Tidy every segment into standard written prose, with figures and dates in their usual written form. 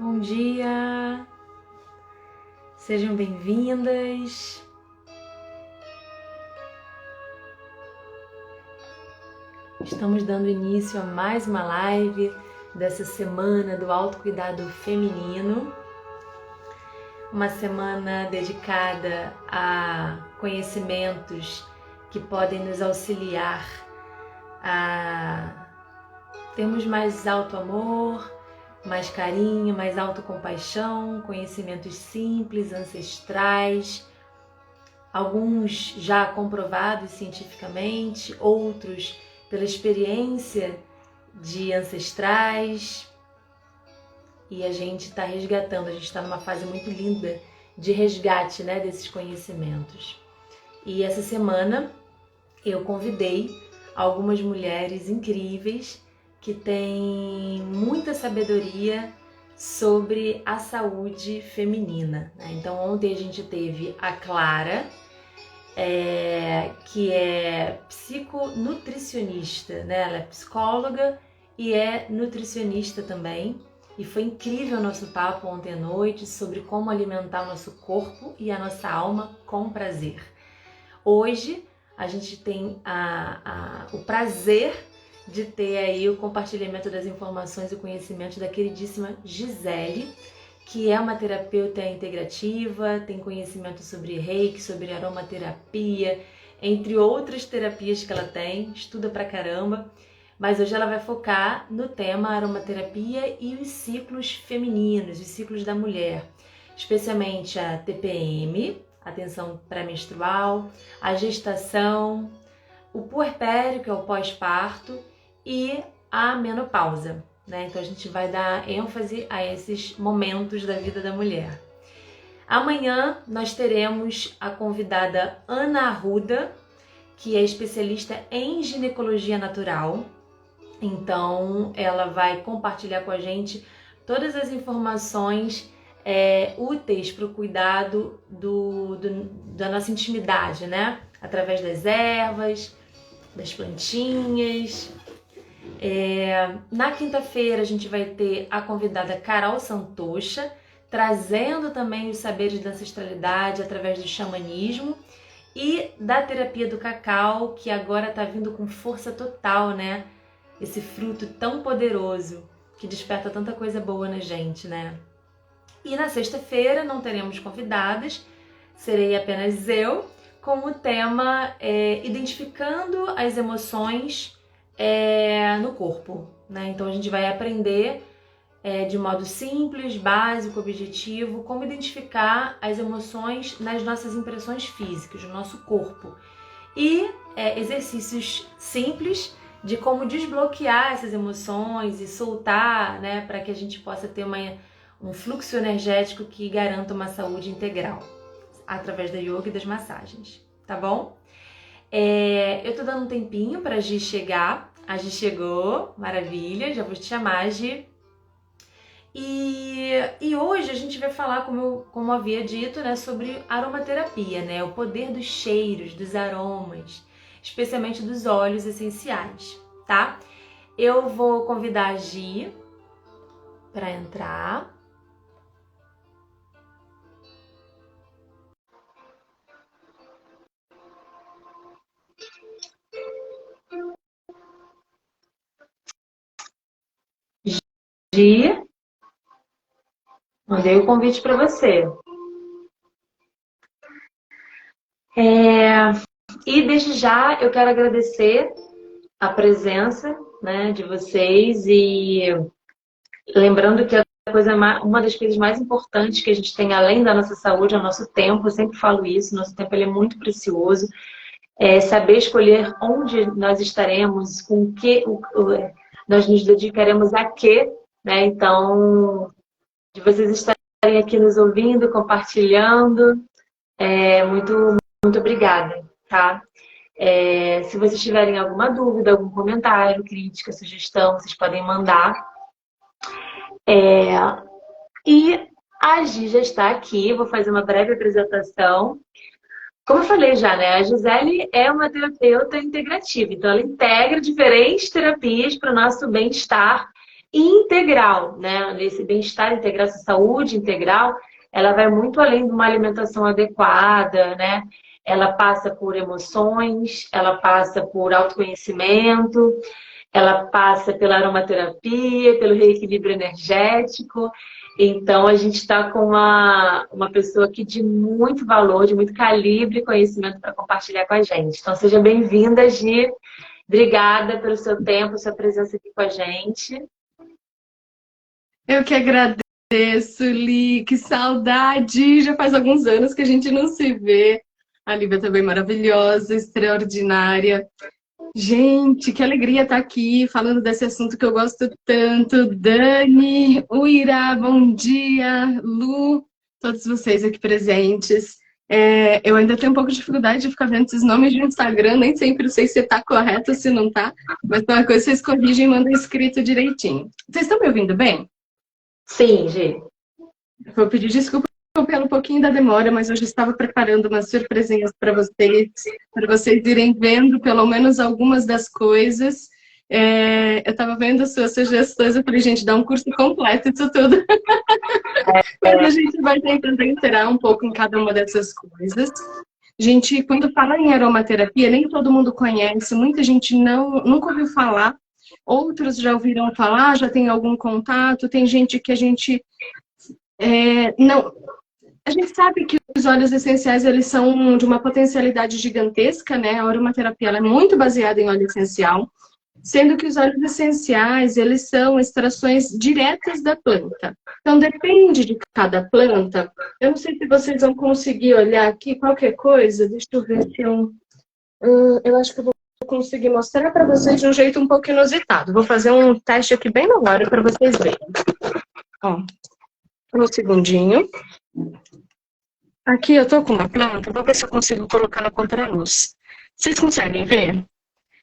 Bom dia, sejam bem-vindas. Estamos dando início a mais uma live dessa semana do autocuidado feminino. Uma semana dedicada a conhecimentos que podem nos auxiliar a termos mais auto-amor, mais carinho, mais autocompaixão, conhecimentos simples, ancestrais, alguns já comprovados cientificamente, outros pela experiência de ancestrais. E a gente está resgatando, a gente está numa fase muito linda de resgate, né, desses conhecimentos. E essa semana eu convidei algumas mulheres incríveis que têm muita sabedoria sobre a saúde feminina, né? Então ontem a gente teve a Clara, que é psiconutricionista, né? Ela é psicóloga e é nutricionista também. E foi incrível o nosso papo ontem à noite sobre como alimentar o nosso corpo e a nossa alma com prazer. Hoje a gente tem o prazer de ter aí o compartilhamento das informações e conhecimentos da queridíssima Gisele, que é uma terapeuta integrativa, tem conhecimento sobre reiki, sobre aromaterapia, entre outras terapias que ela tem, estuda pra caramba. Mas hoje ela vai focar no tema aromaterapia e os ciclos femininos, os ciclos da mulher, especialmente a TPM, a tensão pré-menstrual, a gestação, o puerpério, que é o pós-parto, e a menopausa, né? Então a gente vai dar ênfase a esses momentos da vida da mulher. Amanhã nós teremos a convidada Ana Arruda, que é especialista em ginecologia natural. Então ela vai compartilhar com a gente todas as informações úteis para o cuidado da nossa intimidade, né? Através das ervas, das plantinhas. Na quinta-feira a gente vai ter a convidada Carol Santocha, trazendo também os saberes da ancestralidade através do xamanismo e da terapia do cacau, que agora está vindo com força total, né? Esse fruto tão poderoso que desperta tanta coisa boa na gente, né? E na sexta-feira não teremos convidadas, serei apenas eu, com o tema identificando as emoções no corpo, né? Então a gente vai aprender de modo simples, básico, objetivo, como identificar as emoções nas nossas impressões físicas, no nosso corpo. E exercícios simples de como desbloquear essas emoções e soltar, né, para que a gente possa ter um fluxo energético que garanta uma saúde integral, através da yoga e das massagens, tá bom? Eu tô dando um tempinho pra Gi chegar. A Gi chegou, maravilha, já vou te chamar, Gi. E hoje a gente vai falar, como havia dito, né, sobre aromaterapia, né, o poder dos cheiros, dos aromas, especialmente dos óleos essenciais, tá? Eu vou convidar a Gi para entrar. Gi, mandei o convite para você. E desde já eu quero agradecer a presença, né, de vocês e lembrando que uma das coisas mais importantes que a gente tem além da nossa saúde é o nosso tempo. Eu sempre falo isso, nosso tempo ele é muito precioso. Saber escolher onde nós estaremos, com que nós nos dedicaremos a quê, né? Então, de vocês estarem aqui nos ouvindo, compartilhando, muito obrigada, tá? Se vocês tiverem alguma dúvida, algum comentário, crítica, sugestão, vocês podem mandar. E a Gi já está aqui, vou fazer uma breve apresentação. Como eu falei já, né? A Gisele é uma terapeuta integrativa, então ela integra diferentes terapias para o nosso bem-estar integral, né? Nesse bem-estar integral, essa saúde integral, ela vai muito além de uma alimentação adequada, né? Ela passa por emoções, ela passa por autoconhecimento, ela passa pela aromaterapia, pelo reequilíbrio energético. Então, a gente está com uma pessoa aqui de muito valor, de muito calibre e conhecimento para compartilhar com a gente. Então, seja bem-vinda, Gi. Obrigada pelo seu tempo, sua presença aqui com a gente. Eu que agradeço, Li. Que saudade! Já faz alguns anos que a gente não se vê. A Lívia também maravilhosa, extraordinária. Gente, que alegria estar aqui falando desse assunto que eu gosto tanto. Dani, Uira, bom dia. Lu, todos vocês aqui presentes. Eu ainda tenho um pouco de dificuldade de ficar vendo esses nomes de Instagram, nem sempre sei se está correto ou se não está, mas uma coisa vocês corrigem e mandam escrito direitinho. Vocês estão me ouvindo bem? Sim, Gi. Vou pedir desculpa pelo pouquinho da demora, mas hoje estava preparando umas surpresinhas para vocês irem vendo pelo menos algumas das coisas. Eu estava vendo as suas sugestões, eu falei, gente, dá um curso completo isso tudo. Mas a gente vai tentando entrar um pouco em cada uma dessas coisas. Gente, quando fala em aromaterapia, nem todo mundo conhece, muita gente nunca ouviu falar, outros já ouviram falar, já tem algum contato, tem gente que a gente não... A gente sabe que os óleos essenciais, eles são de uma potencialidade gigantesca, né? A aromaterapia ela é muito baseada em óleo essencial, sendo que os óleos essenciais, eles são extrações diretas da planta. Então, depende de cada planta. Eu não sei se vocês vão conseguir olhar aqui qualquer coisa. Deixa eu ver se eu acho que eu vou conseguir mostrar para vocês de um jeito um pouco inusitado. Vou fazer um teste aqui bem na hora para vocês verem. Ó, um segundinho. Aqui eu tô com uma planta, vou ver se eu consigo colocar na contraluz. Vocês conseguem ver?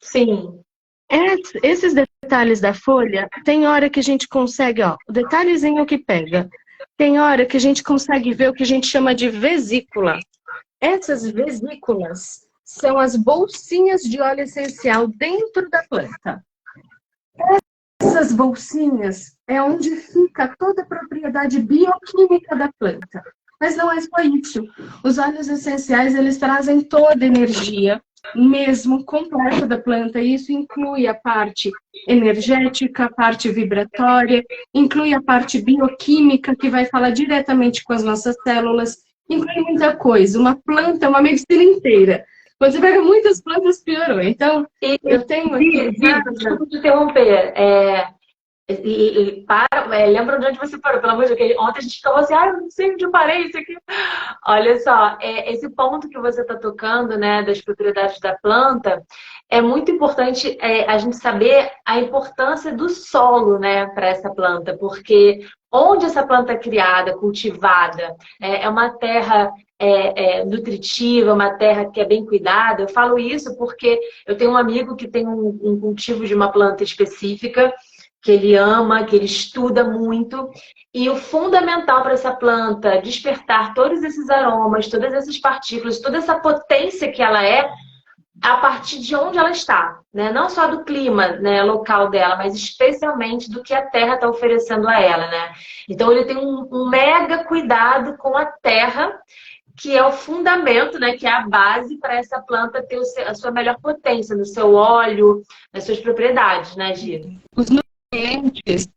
Sim. Esses detalhes da folha, tem hora que a gente consegue, ó, o detalhezinho que pega. Tem hora que a gente consegue ver o que a gente chama de vesícula. Essas vesículas são as bolsinhas de óleo essencial dentro da planta. Essas bolsinhas é onde fica toda a propriedade bioquímica da planta. Mas não é só isso. Os óleos essenciais, eles trazem toda a energia, mesmo completa da planta. E isso inclui a parte energética, a parte vibratória, inclui a parte bioquímica, que vai falar diretamente com as nossas células, inclui muita coisa. Uma planta é uma medicina inteira. Quando você pega muitas plantas, piorou. Então, eu tenho aqui... Desculpa te interromper. Lembra de onde você parou, pelo amor de Deus. Ontem a gente falou assim, eu não sei onde eu parei isso aqui. Olha só, esse ponto que você está tocando, né, das propriedades da planta, é muito importante a gente saber a importância do solo, né, para essa planta, porque onde essa planta é criada, cultivada, é uma terra nutritiva, uma terra que é bem cuidada. Eu falo isso porque eu tenho um amigo que tem um cultivo de uma planta específica, que ele ama, que ele estuda muito. E o fundamental para essa planta despertar todos esses aromas, todas essas partículas, toda essa potência que ela é, a partir de onde ela está, né? Não só do clima, né, local dela, mas especialmente do que a terra está oferecendo a ela, né? Então ele tem um mega cuidado com a terra, que é o fundamento, né, que é a base para essa planta ter a sua melhor potência no seu óleo, nas suas propriedades, né, Gi? Os nutrientes,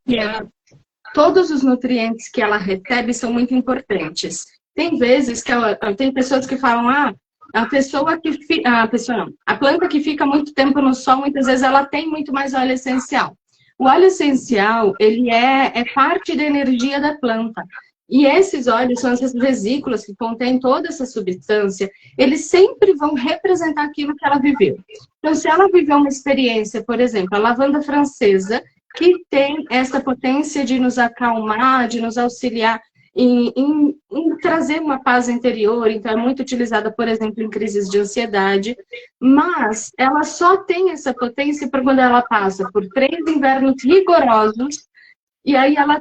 todos os nutrientes que ela recebe são muito importantes. Tem vezes que tem pessoas que falam, a planta que fica muito tempo no sol, muitas vezes ela tem muito mais óleo essencial. O óleo essencial, ele é parte da energia da planta. E esses óleos são essas vesículas que contêm toda essa substância, eles sempre vão representar aquilo que ela viveu. Então, se ela viveu uma experiência, por exemplo, a lavanda francesa, que tem essa potência de nos acalmar, de nos auxiliar em trazer uma paz interior, então é muito utilizada, por exemplo, em crises de ansiedade, mas ela só tem essa potência para quando ela passa por 3 invernos rigorosos, e aí ela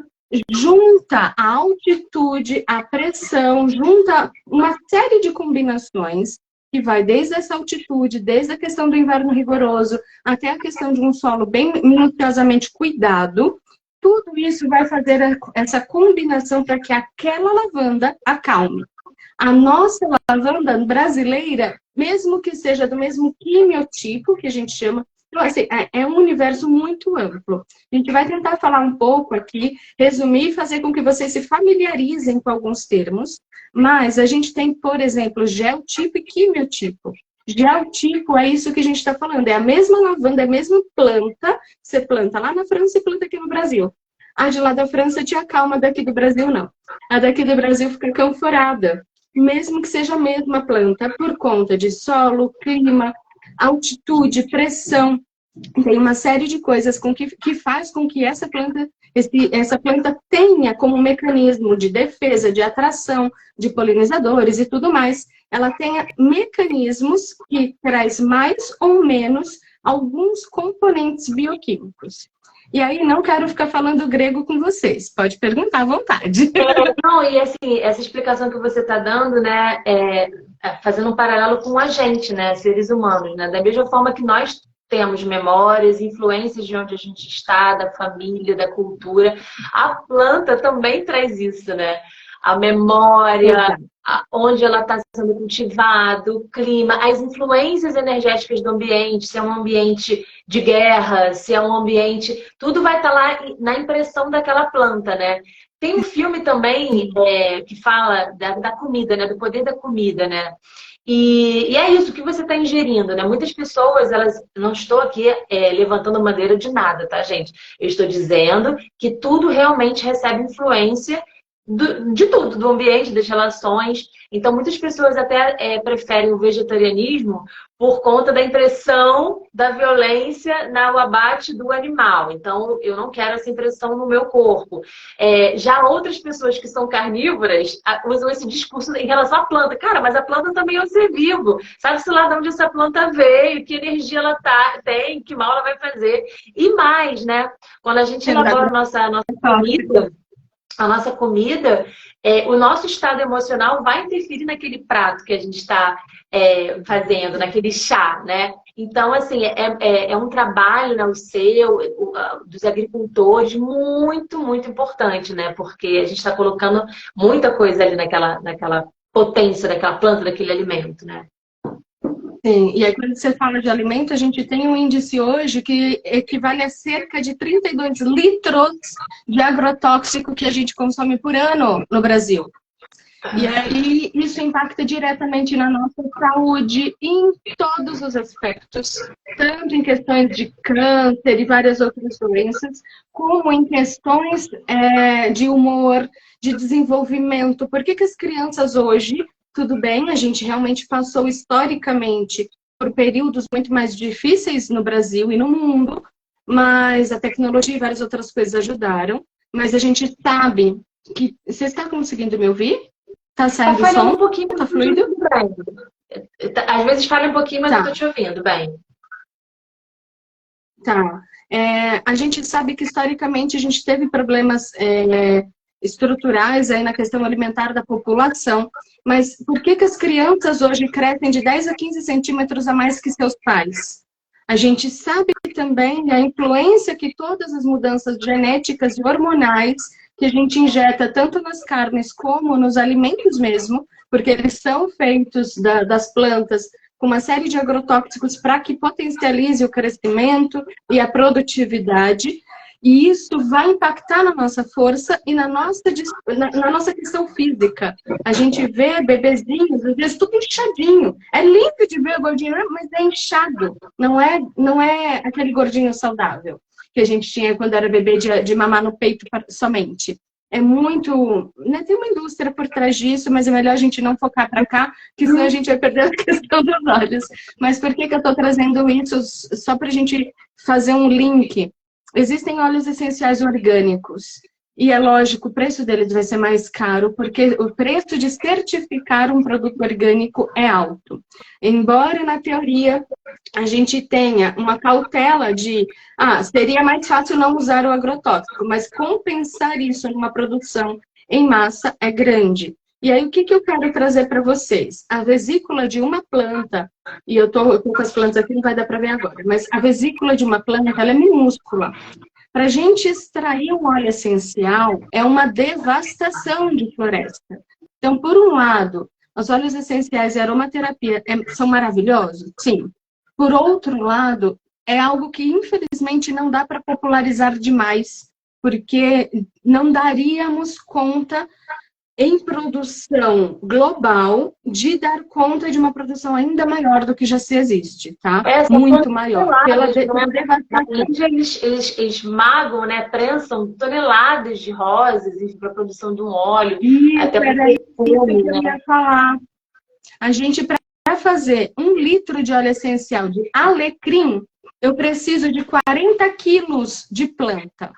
junta a altitude, a pressão, junta uma série de combinações que vai desde essa altitude, desde a questão do inverno rigoroso, até a questão de um solo bem minuciosamente cuidado. tudo isso vai fazer essa combinação para que aquela lavanda acalme. A nossa lavanda brasileira, mesmo que seja do mesmo quimiotipo, que a gente chama, então, assim, é um universo muito amplo. A gente vai tentar falar um pouco aqui, resumir e fazer com que vocês se familiarizem com alguns termos, mas a gente tem, por exemplo, geotipo e quimiotipo. Geotipo é isso que a gente está falando, é a mesma lavanda, é a mesma planta, você planta lá na França e planta aqui no Brasil. A de lá da França te acalma, daqui do Brasil não. A daqui do Brasil fica canforada, mesmo que seja a mesma planta, por conta de solo, clima, altitude, pressão. Tem uma série de coisas que faz com que essa planta tenha como mecanismo de defesa, de atração de polinizadores e tudo mais, ela tenha mecanismos que traz mais ou menos alguns componentes bioquímicos. E aí, não quero ficar falando grego com vocês. Pode perguntar à vontade. Não, e assim, essa explicação que você está dando, né, fazendo um paralelo com a gente, né, seres humanos, né, da mesma forma que nós temos memórias, influências de onde a gente está, da família, da cultura, a planta também traz isso, né? A memória, onde ela está sendo cultivada, o clima, as influências energéticas do ambiente, se é um ambiente de guerra, se é um ambiente... Tudo vai estar lá na impressão daquela planta, né? Tem um filme também que fala da comida, né? Do poder da comida, né? E é isso que você está ingerindo, né? Muitas pessoas, elas... Não estou aqui levantando bandeira de nada, tá, gente? Eu estou dizendo que tudo realmente recebe influência de tudo, do ambiente, das relações. Então, muitas pessoas até preferem o vegetarianismo por conta da impressão da violência no abate do animal. Então, eu não quero essa impressão no meu corpo. Já outras pessoas que são carnívoras usam esse discurso em relação à planta. Cara, mas a planta também é um ser vivo. Sabe-se lá de onde essa planta veio, que energia ela tem, que mal ela vai fazer. E mais, né? Quando a gente elabora a nossa comida... A nossa comida, o nosso estado emocional vai interferir naquele prato que a gente está fazendo, naquele chá, né? Então, assim, é um trabalho, né, dos agricultores muito, muito importante, né? Porque a gente está colocando muita coisa ali naquela potência daquela planta, daquele alimento, né? Sim, e aí quando você fala de alimento, a gente tem um índice hoje que equivale a cerca de 32 litros de agrotóxico que a gente consome por ano no Brasil. E aí isso impacta diretamente na nossa saúde em todos os aspectos, tanto em questões de câncer e várias outras doenças, como em questões de humor, de desenvolvimento. Por que as crianças hoje... Tudo bem, a gente realmente passou historicamente por períodos muito mais difíceis no Brasil e no mundo, mas a tecnologia e várias outras coisas ajudaram. Mas a gente sabe que... Você está conseguindo me ouvir? Está saindo o som? Um pouquinho, está fluido? Às vezes falha um pouquinho, mas tá. Eu estou te ouvindo bem. Tá. A gente sabe que historicamente a gente teve problemas... estruturais aí na questão alimentar da população, mas por que as crianças hoje crescem de 10 a 15 centímetros a mais que seus pais? A gente sabe também a influência que todas as mudanças genéticas e hormonais que a gente injeta tanto nas carnes como nos alimentos mesmo, porque eles são feitos das plantas com uma série de agrotóxicos para que potencialize o crescimento e a produtividade. E isso vai impactar na nossa força e na nossa questão física. A gente vê bebezinhos, às vezes tudo inchadinho. É lindo de ver o gordinho, mas é inchado. Não é aquele gordinho saudável que a gente tinha quando era bebê de mamar no peito somente. É muito... Né, tem uma indústria por trás disso, mas é melhor a gente não focar para cá, que senão a gente vai perder a questão dos olhos. Mas por que eu estou trazendo isso? Só para a gente fazer um link. Existem óleos essenciais orgânicos e é lógico, o preço deles vai ser mais caro porque o preço de certificar um produto orgânico é alto. Embora na teoria a gente tenha uma cautela de seria mais fácil não usar o agrotóxico, mas compensar isso numa produção em massa é grande. E aí, o que eu quero trazer para vocês? A vesícula de uma planta, e eu tô com as plantas aqui, não vai dar para ver agora, mas a vesícula de uma planta, ela é minúscula. Para a gente extrair o óleo essencial, é uma devastação de floresta. Então, por um lado, os óleos essenciais e aromaterapia são maravilhosos? Sim. Por outro lado, é algo que, infelizmente, não dá para popularizar demais, porque não daríamos conta, em produção global, de dar conta de uma produção ainda maior do que já se existe, tá? Muito maior. Pela devastação. Eles magam, né? Prensam toneladas de rosas para a produção de um óleo. Isso, até era isso que eu ia falar. A gente, para fazer 1 litro de óleo essencial de alecrim, eu preciso de 40 quilos de planta.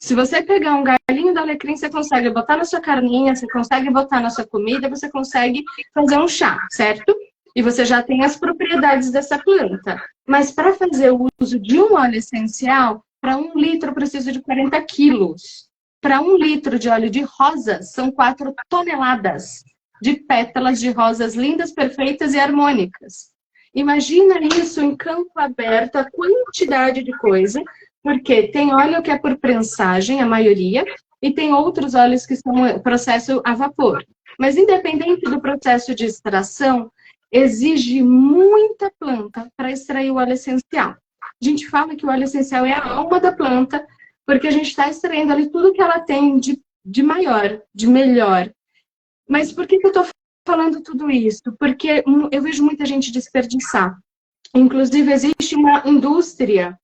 Se você pegar um galinho de alecrim, você consegue botar na sua carninha, você consegue botar na sua comida, você consegue fazer um chá, certo? E você já tem as propriedades dessa planta. Mas para fazer o uso de um óleo essencial, para 1 litro eu preciso de 40 quilos. Para 1 litro de óleo de rosa, são 4 toneladas de pétalas de rosas lindas, perfeitas e harmônicas. Imagina isso em campo aberto, a quantidade de coisa. Porque tem óleo que é por prensagem, a maioria, e tem outros óleos que são processo a vapor. Mas independente do processo de extração, exige muita planta para extrair o óleo essencial. A gente fala que o óleo essencial é a alma da planta, porque a gente está extraindo ali tudo que ela tem de maior, de melhor. Mas por que eu estou falando tudo isso? Porque eu vejo muita gente desperdiçar. Inclusive, existe uma indústria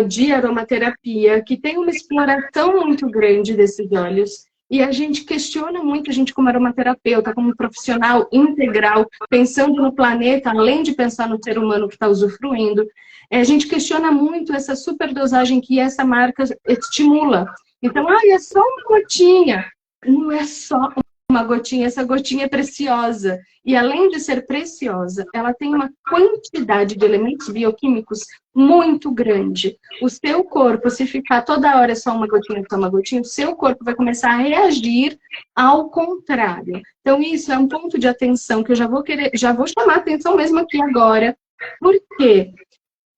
de aromaterapia, que tem uma exploração muito grande desses óleos, e a gente questiona muito, a gente como aromaterapeuta, como profissional integral, pensando no planeta, além de pensar no ser humano que está usufruindo, a gente questiona muito essa superdosagem que essa marca estimula. Então, é só uma gotinha. Não é só uma gotinha, essa gotinha é preciosa. E além de ser preciosa, ela tem uma quantidade de elementos bioquímicos muito grande. O seu corpo, se ficar toda hora só uma gotinha, o seu corpo vai começar a reagir ao contrário. Então, isso é um ponto de atenção que eu já vou chamar a atenção mesmo aqui agora. Por quê?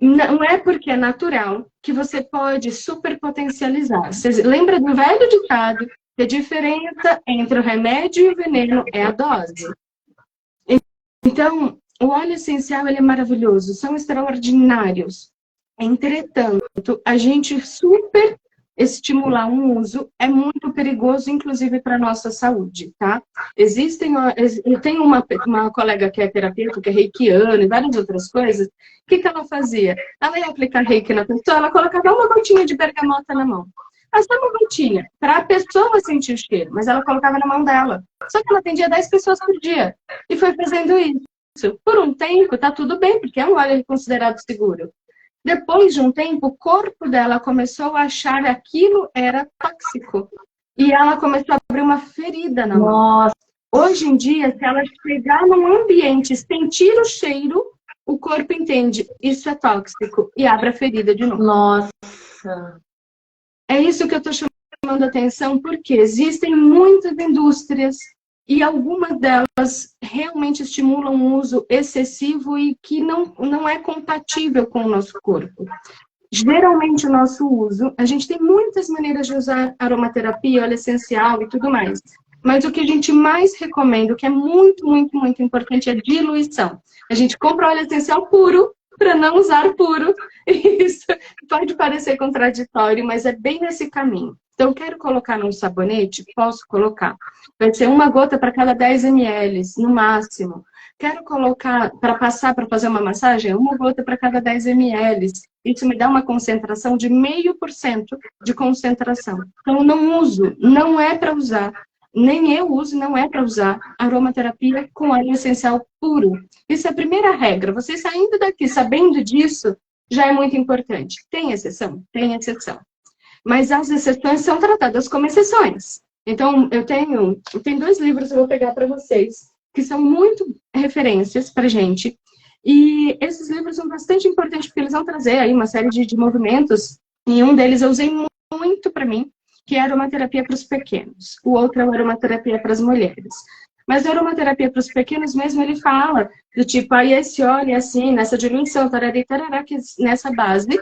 Não é porque é natural que você pode superpotencializar. Você lembra do velho ditado que a diferença entre o remédio e o veneno é a dose? Então, o óleo essencial ele é maravilhoso, são extraordinários. Entretanto, a gente super estimular um uso é muito perigoso, inclusive para a nossa saúde, tá? Eu tenho uma colega que é terapeuta, que é reikiana e várias outras coisas. O que ela fazia? Ela ia aplicar reiki na pessoa, ela colocava uma gotinha de bergamota na mão. Só uma gotinha, para a pessoa sentir o cheiro, mas ela colocava na mão dela. Só que ela atendia 10 pessoas por dia. E foi fazendo isso. Por um tempo, tá tudo bem, porque é um óleo considerado seguro. Depois de um tempo, o corpo dela começou a achar que aquilo era tóxico. E ela começou a abrir uma ferida na mão. Nossa. Hoje em dia, se ela chegar num ambiente, sentir o cheiro, o corpo entende, isso é tóxico, e abre a ferida de novo. Nossa. É isso que eu estou chamando a atenção, porque existem muitas indústrias e algumas delas realmente estimulam um uso excessivo e que não é compatível com o nosso corpo. Geralmente, o nosso uso, a gente tem muitas maneiras de usar aromaterapia, óleo essencial e tudo mais. Mas o que a gente mais recomenda, o que é muito, muito, muito importante, é diluição. A gente compra óleo essencial puro, para não usar puro. Isso pode parecer contraditório, mas é bem nesse caminho. Então, eu quero colocar num sabonete? Posso colocar. Vai ser 1 gota para cada 10 ml, no máximo. Quero colocar, para passar, para fazer uma massagem, 1 gota para cada 10 ml. Isso me dá uma concentração de 0,5% de concentração. Então, eu não uso, não é para usar. Nem eu uso, não é para usar aromaterapia com óleo essencial puro. Isso é a primeira regra. Você saindo daqui sabendo disso, já é muito importante. Tem exceção? Tem exceção. Mas as exceções são tratadas como exceções. Então, eu tenho 2 livros que eu vou pegar para vocês, que são muito referências para gente. E esses livros são bastante importantes, porque eles vão trazer aí uma série de movimentos. E um deles eu usei muito para mim, que é a aromaterapia para os pequenos. O outro é a aromaterapia para as mulheres. Mas a aromaterapia para os pequenos mesmo, ele fala do tipo, esse óleo é assim, nessa diluição, tarari, tarará, que nessa base,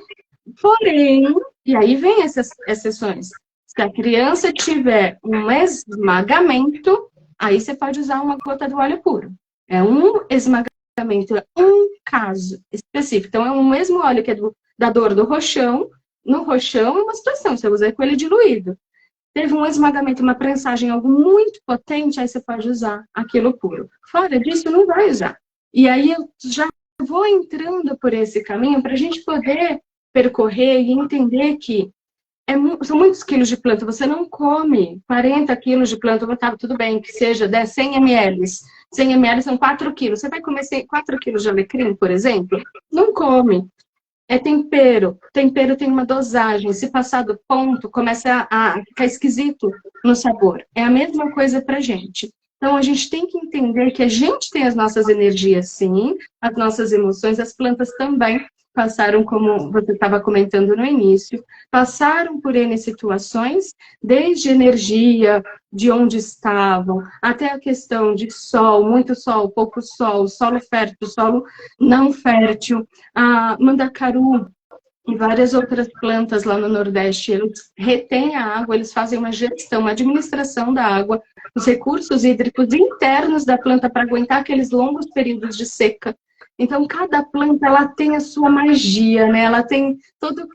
Porém, e aí vem essas exceções. Se a criança tiver um esmagamento, aí você pode usar uma gota do óleo puro. É um esmagamento, é um caso específico. Então, é o mesmo óleo que é da dor do roxão. No roxão é uma situação, você usa com ele diluído. Teve um esmagamento, uma prensagem, algo muito potente, aí você pode usar aquilo puro. Fora disso, não vai usar. E aí eu já vou entrando por esse caminho para a gente poder percorrer e entender que são muitos quilos de planta. Você não come 40 quilos de planta, tá, tudo bem, que seja 100 ml. 100 ml são 4 quilos. Você vai comer 4 quilos de alecrim, por exemplo? Não come. É tempero. Tempero tem uma dosagem. Se passar do ponto, começa a ficar esquisito no sabor. É a mesma coisa pra gente. Então, a gente tem que entender que a gente tem as nossas energias, sim, as nossas emoções, as plantas também passaram, como você estava comentando no início, passaram por N situações, desde energia, de onde estavam, até a questão de sol, muito sol, pouco sol, solo fértil, solo não fértil, a mandacaru e várias outras plantas lá no Nordeste, eles retêm a água, eles fazem uma gestão, uma administração da água, os recursos hídricos internos da planta para aguentar aqueles longos períodos de seca. Então, cada planta ela tem a sua magia, né? Ela tem todo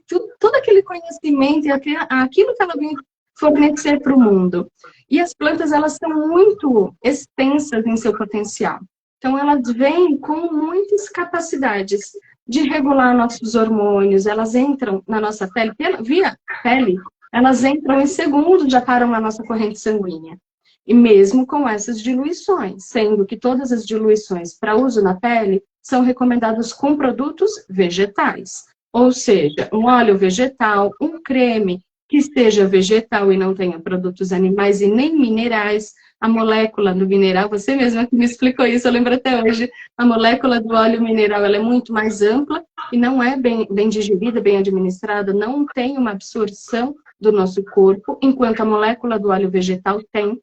aquele conhecimento e aquilo que ela vem fornecer para o mundo. E as plantas, elas são muito extensas em seu potencial. Então, elas vêm com muitas capacidades de regular nossos hormônios, elas entram na nossa pele, via pele, elas entram em segundos, já param na nossa corrente sanguínea. E mesmo com essas diluições, sendo que todas as diluições para uso na pele são recomendadas com produtos vegetais. Ou seja, um óleo vegetal, um creme que seja vegetal e não tenha produtos animais e nem minerais. A molécula do mineral, você mesma que me explicou isso, eu lembro até hoje, a molécula do óleo mineral ela é muito mais ampla e não é bem digerida, bem administrada, não tem uma absorção do nosso corpo, enquanto a molécula do óleo vegetal tem.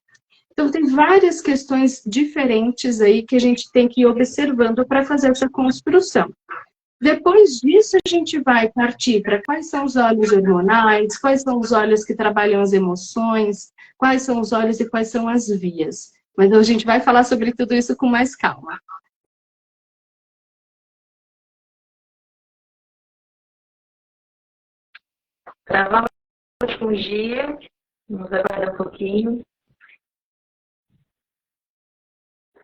Então, tem várias questões diferentes aí que a gente tem que ir observando para fazer essa construção. Depois disso, a gente vai partir para quais são os óleos hormonais, quais são os óleos que trabalham as emoções, quais são os óleos e quais são as vias. Mas a gente vai falar sobre tudo isso com mais calma. Gravamos um dia, vamos aguardar um pouquinho.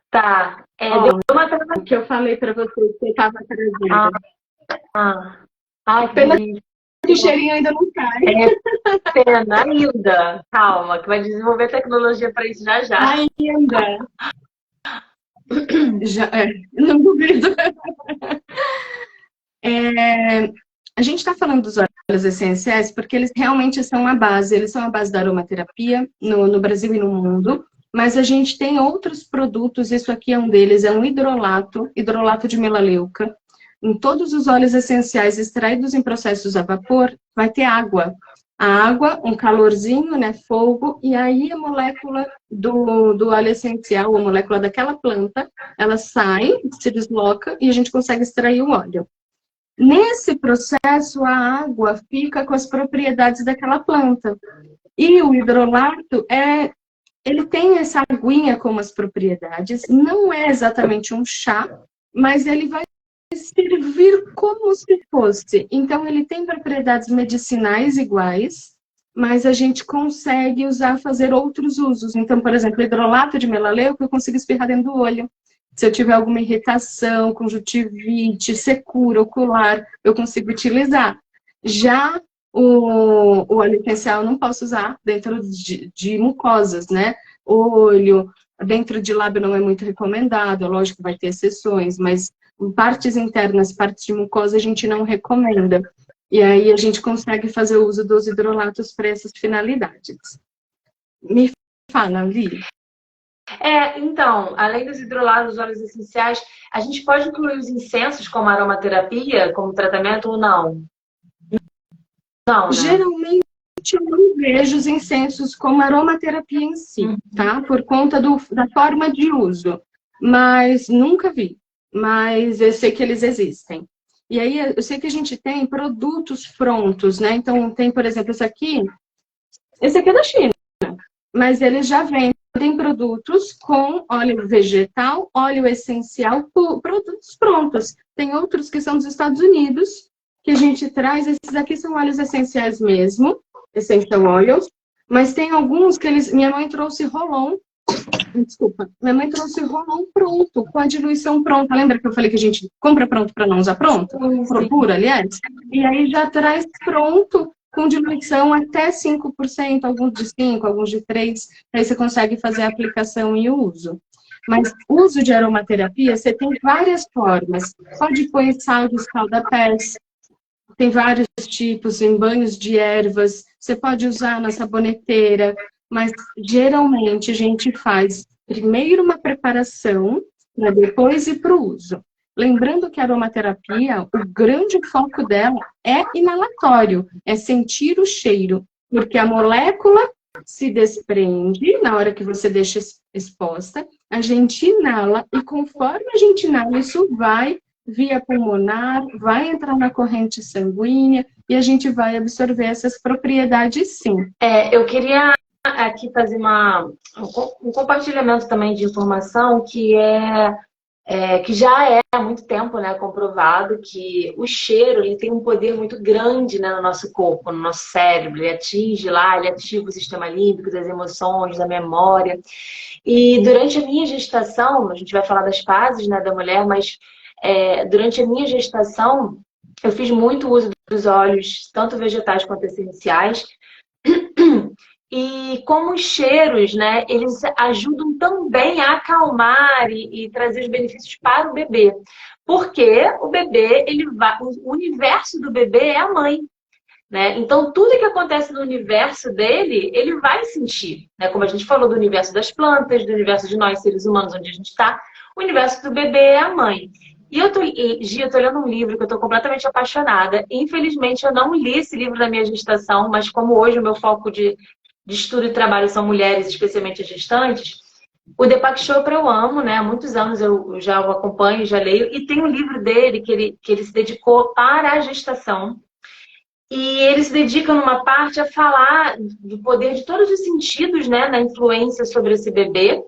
Tá, deu uma travada que eu falei para você que você estava trazendo. Ai, pena que o cheirinho ainda não cai. É pena, ainda. Calma, que vai desenvolver tecnologia para isso já já. Ainda. Já, não duvido. A gente está falando dos óleos essenciais porque eles realmente são a base, eles são a base da aromaterapia no Brasil e no mundo. Mas a gente tem outros produtos, isso aqui é um deles, é um hidrolato de melaleuca. Em todos os óleos essenciais extraídos em processos a vapor, vai ter água. A água, um calorzinho, né, fogo, e aí a molécula do óleo essencial, a molécula daquela planta, ela sai, se desloca e a gente consegue extrair o óleo. Nesse processo, a água fica com as propriedades daquela planta. E o hidrolato ele tem essa aguinha como as propriedades, não é exatamente um chá, mas ele vai servir como se fosse. Então, ele tem propriedades medicinais iguais, mas a gente consegue fazer outros usos. Então, por exemplo, hidrolato de melaleuca, eu consigo espirrar dentro do olho. Se eu tiver alguma irritação, conjuntivite, secura ocular, eu consigo utilizar. Já o óleo essencial eu não posso usar dentro de mucosas, né? Olho, dentro de lábio não é muito recomendado, lógico que vai ter exceções, mas em partes internas, partes de mucosa, a gente não recomenda. E aí a gente consegue fazer o uso dos hidrolatos para essas finalidades. Me fala, Li. Então, além dos hidrolatos, dos óleos essenciais, a gente pode incluir os incensos como aromaterapia, como tratamento ou não? Não, né? Geralmente eu não vejo os incensos como aromaterapia em si, tá? Por conta da forma de uso. Mas nunca vi. Mas eu sei que eles existem. E aí eu sei que a gente tem produtos prontos, né? Então tem, por exemplo, esse aqui é da China, mas eles já vendem produtos com óleo vegetal, óleo essencial, produtos prontos. Tem outros que são dos Estados Unidos, que a gente traz, esses aqui são óleos essenciais mesmo, essential oils, mas tem alguns que minha mãe trouxe Rolon, desculpa, minha mãe trouxe Rolon pronto, com a diluição pronta. Lembra que eu falei que a gente compra pronto para não usar pronto? Procura, aliás. E aí já traz pronto, com diluição até 5%, alguns de 5%, alguns de 3%, aí você consegue fazer a aplicação e o uso. Mas uso de aromaterapia, você tem várias formas. Pode pôr em sal de escalda-pés, tem vários tipos, em banhos de ervas, você pode usar na saboneteira, mas geralmente a gente faz primeiro uma preparação para depois ir para o uso. Lembrando que a aromaterapia, o grande foco dela é inalatório, é sentir o cheiro, porque a molécula se desprende na hora que você deixa exposta, a gente inala e conforme a gente inala, isso vai via pulmonar, vai entrar na corrente sanguínea e a gente vai absorver essas propriedades, sim. Eu queria aqui fazer um compartilhamento também de informação que já é há muito tempo, né, comprovado que o cheiro ele tem um poder muito grande, né, no nosso corpo, no nosso cérebro. Ele ele ativa o sistema límbico, das emoções, da memória. E durante a minha gestação, a gente vai falar das fases, né, da mulher, mas durante a minha gestação, eu fiz muito uso dos óleos, tanto vegetais quanto essenciais. E como os cheiros, né, eles ajudam também a acalmar e trazer os benefícios para o bebê. Porque o bebê, o universo do bebê é a mãe. Né? Então, tudo que acontece no universo dele, ele vai sentir. Né? Como a gente falou do universo das plantas, do universo de nós, seres humanos, onde a gente está, o universo do bebê é a mãe. E Gi, eu tô lendo um livro que eu tô completamente apaixonada. Infelizmente, eu não li esse livro da minha gestação, mas como hoje o meu foco de estudo e trabalho são mulheres, especialmente as gestantes, o Deepak Chopra eu amo, né? Há muitos anos eu já o acompanho, já leio, e tem um livro dele que ele se dedicou para a gestação. E ele se dedica numa parte a falar do poder de todos os sentidos, né? Na influência sobre esse bebê.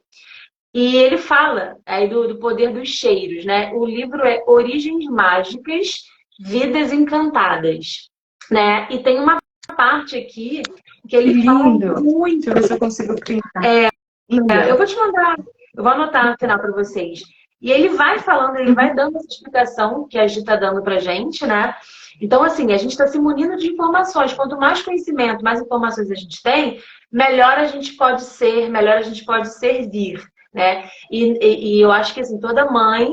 E ele fala aí do poder dos cheiros, né? O livro é Origens Mágicas, Vidas Encantadas, né? E tem uma parte aqui que ele fala muito. Deixa eu ver se eu consigo printar. Eu vou te mandar, eu vou anotar no final para vocês. E ele vai falando, ele vai dando essa explicação que a Gi está dando pra gente, né? Então, assim, a gente está se munindo de informações. Quanto mais conhecimento, mais informações a gente tem, melhor a gente pode ser, melhor a gente pode servir, né? E eu acho que, assim, toda mãe,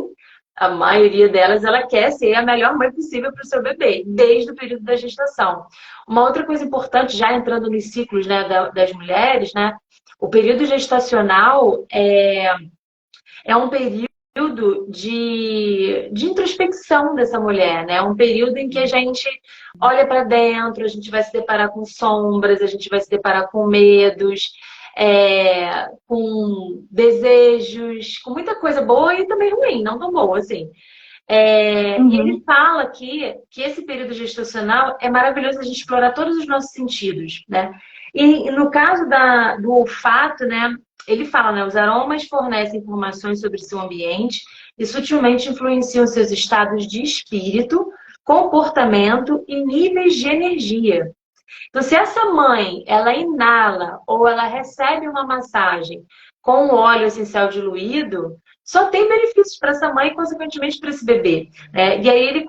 a maioria delas, ela quer ser a melhor mãe possível para o seu bebê, desde o período da gestação. Uma outra coisa importante, já entrando nos ciclos, né, das mulheres, né? O período gestacional é um período de introspecção dessa mulher, né? Um período em que a gente olha para dentro, a gente vai se deparar com sombras, a gente vai se deparar com medos, com desejos, com muita coisa boa e também ruim, não tão boa assim. E ele fala aqui que esse período gestacional é maravilhoso a gente explorar todos os nossos sentidos, né? E no caso do olfato, né? Ele fala, né? Os aromas fornecem informações sobre seu ambiente e sutilmente influenciam seus estados de espírito, comportamento e níveis de energia. Então, se essa mãe, ela inala ou ela recebe uma massagem com óleo essencial diluído, só tem benefícios para essa mãe e, consequentemente, para esse bebê. Né? E aí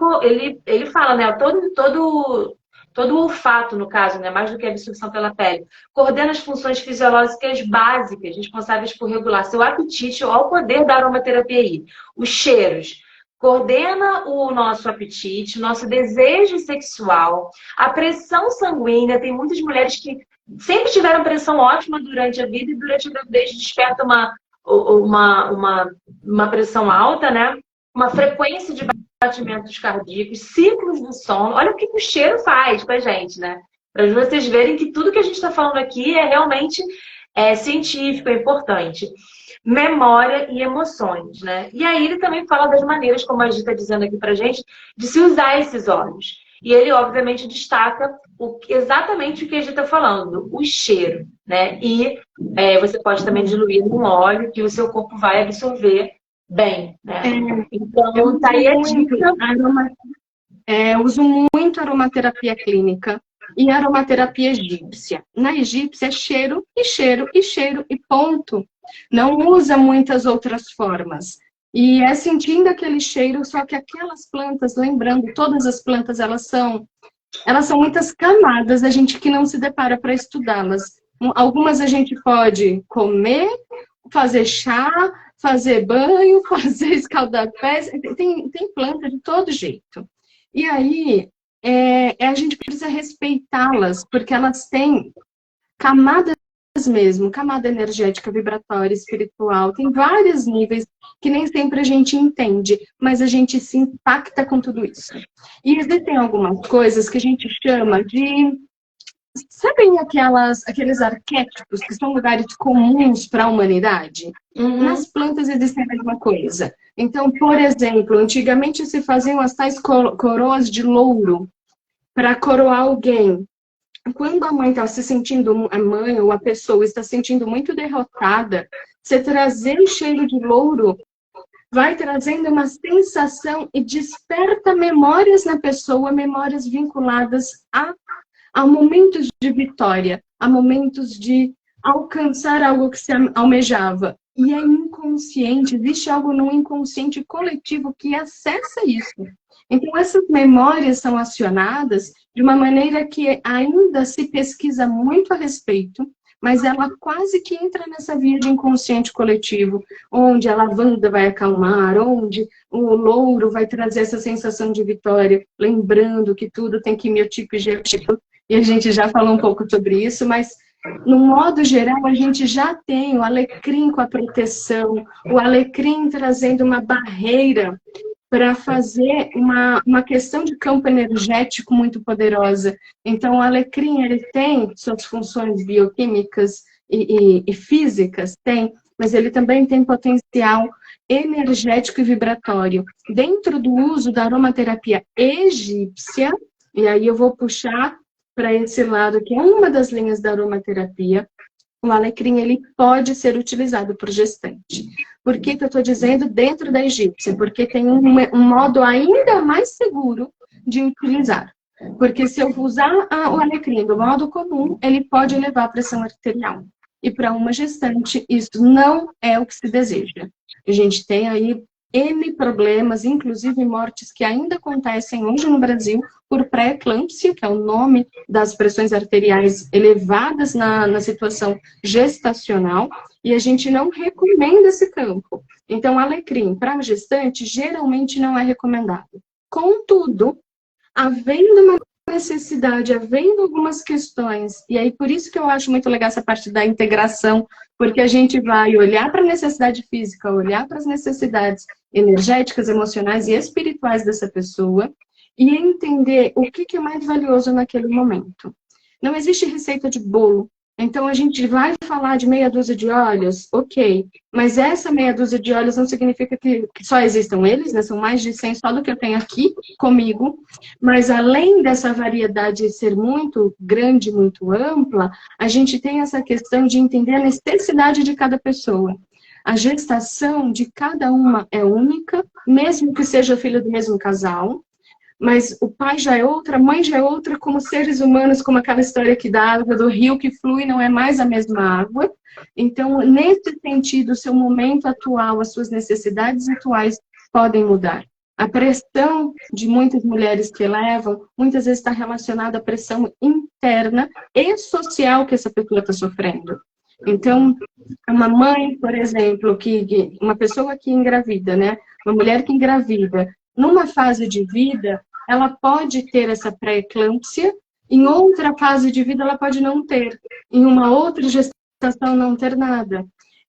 ele fala, né? Todo o olfato, no caso, né, mais do que a absorção pela pele, coordena as funções fisiológicas básicas, responsáveis por regular seu apetite. Olha o poder da aromaterapia aí. Os cheiros. Coordena o nosso apetite, nosso desejo sexual, a pressão sanguínea. Tem muitas mulheres que sempre tiveram pressão ótima durante a vida e durante a gravidez desperta uma pressão alta, né? Uma frequência de batimentos cardíacos, ciclos do sono. Olha o que o cheiro faz pra gente, né? Para vocês verem que tudo que a gente está falando aqui é realmente científico, é importante. memória e emoções, né? E aí ele também fala das maneiras, como a gente está dizendo aqui pra gente, de se usar esses óleos. E ele, obviamente, destaca exatamente o que a gente está falando, o cheiro, né? E você pode também diluir num óleo que o seu corpo vai absorver bem, né? Então, tá aí a dica. Eu uso muito aromaterapia clínica e aromaterapia egípcia. Na egípcia é cheiro e cheiro e cheiro e ponto. Não usa muitas outras formas. E é sentindo aquele cheiro, só que aquelas plantas, lembrando, todas as plantas, elas são muitas camadas, a gente que não se depara para estudá-las. Algumas a gente pode comer, fazer chá, fazer banho, fazer escaldar pés, tem planta de todo jeito. E aí, a gente precisa respeitá-las, porque elas têm camadas mesmo, camada energética, vibratória, espiritual, tem vários níveis que nem sempre a gente entende, mas a gente se impacta com tudo isso. E existem algumas coisas que a gente chama de... Sabem aqueles arquétipos que são lugares comuns para a humanidade? Nas plantas existem a mesma coisa. Então, por exemplo, antigamente se faziam as tais coroas de louro para coroar alguém. Quando a mãe está se sentindo, a mãe ou a pessoa está se sentindo muito derrotada, você trazer o cheiro de louro vai trazendo uma sensação e desperta memórias na pessoa, memórias vinculadas a momentos de vitória, a momentos de alcançar algo que se almejava. E é inconsciente, existe algo no inconsciente coletivo que acessa isso. Então, essas memórias são acionadas de uma maneira que ainda se pesquisa muito a respeito, mas ela quase que entra nessa via de inconsciente coletivo, onde a lavanda vai acalmar, onde o louro vai trazer essa sensação de vitória, lembrando que tudo tem quimiotipo e genotipo, e a gente já falou um pouco sobre isso, mas no modo geral a gente já tem o alecrim com a proteção, o alecrim trazendo uma barreira para fazer uma questão de campo energético muito poderosa. Então, o alecrim, ele tem suas funções bioquímicas e físicas, tem, mas ele também tem potencial energético e vibratório. Dentro do uso da aromaterapia egípcia, e aí eu vou puxar para esse lado, que é uma das linhas da aromaterapia, o alecrim ele pode ser utilizado por gestante. Por que eu estou dizendo dentro da egípcia? Porque tem um modo ainda mais seguro de utilizar. Porque se eu usar o alecrim do modo comum, ele pode elevar a pressão arterial. E para uma gestante, isso não é o que se deseja. A gente tem aí N problemas, inclusive mortes que ainda acontecem hoje no Brasil por pré-eclâmpsia, que é o nome das pressões arteriais elevadas na situação gestacional, e a gente não recomenda esse campo. Então, alecrim para gestante geralmente não é recomendado. Contudo, havendo uma necessidade, havendo algumas questões, e aí por isso que eu acho muito legal essa parte da integração, porque a gente vai olhar para a necessidade física, olhar para as necessidades energéticas, emocionais e espirituais dessa pessoa e entender o que é mais valioso naquele momento. Não existe receita de bolo. Então, a gente vai falar de meia dúzia de óleos, ok. Mas essa meia dúzia de óleos não significa que só existam eles, né? São mais de 100 só do que eu tenho aqui comigo. Mas, além dessa variedade ser muito grande, muito ampla, a gente tem essa questão de entender a necessidade de cada pessoa. A gestação de cada uma é única, mesmo que seja filho do mesmo casal. Mas o pai já é outra, a mãe já é outra, como seres humanos, como aquela história aqui da água do rio que flui, não é mais a mesma água. Então, nesse sentido, o seu momento atual, as suas necessidades atuais podem mudar. A pressão de muitas mulheres que levam, muitas vezes está relacionada à pressão interna e social que essa pessoa está sofrendo. Então, uma mãe, por exemplo, uma pessoa que engravida, né? Uma mulher que engravida, numa fase de vida, ela pode ter essa pré-eclâmpsia, em outra fase de vida ela pode não ter, em uma outra gestação não ter nada.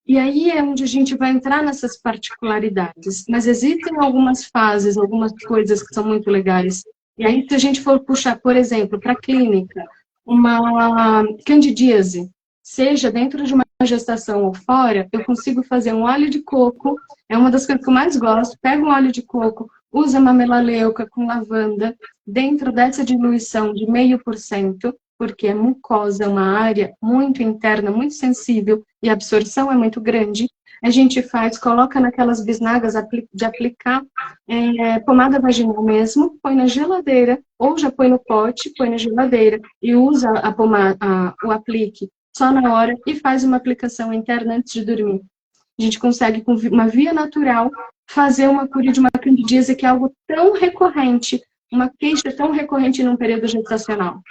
E aí é onde a gente vai entrar nessas particularidades. Mas existem algumas fases, algumas coisas que são muito legais. E aí, se a gente for puxar, por exemplo, para a clínica, uma candidíase, seja dentro de uma gestação ou fora, eu consigo fazer um óleo de coco, é uma das coisas que eu mais gosto, pego um óleo de coco, usa uma melaleuca com lavanda, dentro dessa diluição de 0,5%, porque a mucosa é uma área muito interna, muito sensível, e a absorção é muito grande, a gente faz, coloca naquelas bisnagas de aplicar pomada vaginal mesmo, põe na geladeira, ou já põe no pote, põe na geladeira, e usa o aplique só na hora e faz uma aplicação interna antes de dormir. A gente consegue, com uma via natural, fazer uma cura de uma candidíase, que é algo tão recorrente, uma queixa tão recorrente num período gestacional.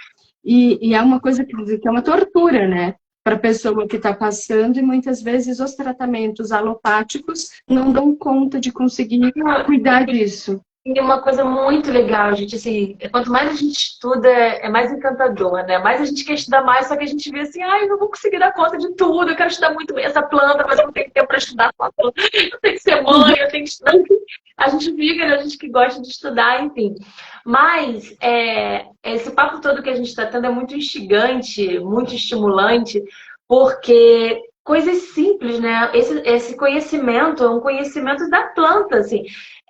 E é uma coisa que é uma tortura, né? Para a pessoa que está passando, e muitas vezes os tratamentos alopáticos não dão conta de conseguir cuidar disso. E uma coisa muito legal, gente, assim, quanto mais a gente estuda, é mais encantador, né? Mais a gente quer estudar mais, só que a gente vê assim, eu não vou conseguir dar conta de tudo, eu quero estudar muito bem essa planta, mas eu não tenho tempo para estudar a planta, eu tenho que ser mãe, eu tenho que estudar. A gente fica, né? A gente que gosta de estudar, enfim. Mas esse papo todo que a gente está tendo é muito instigante, muito estimulante, porque coisas simples, né? Esse conhecimento é um conhecimento da planta, assim.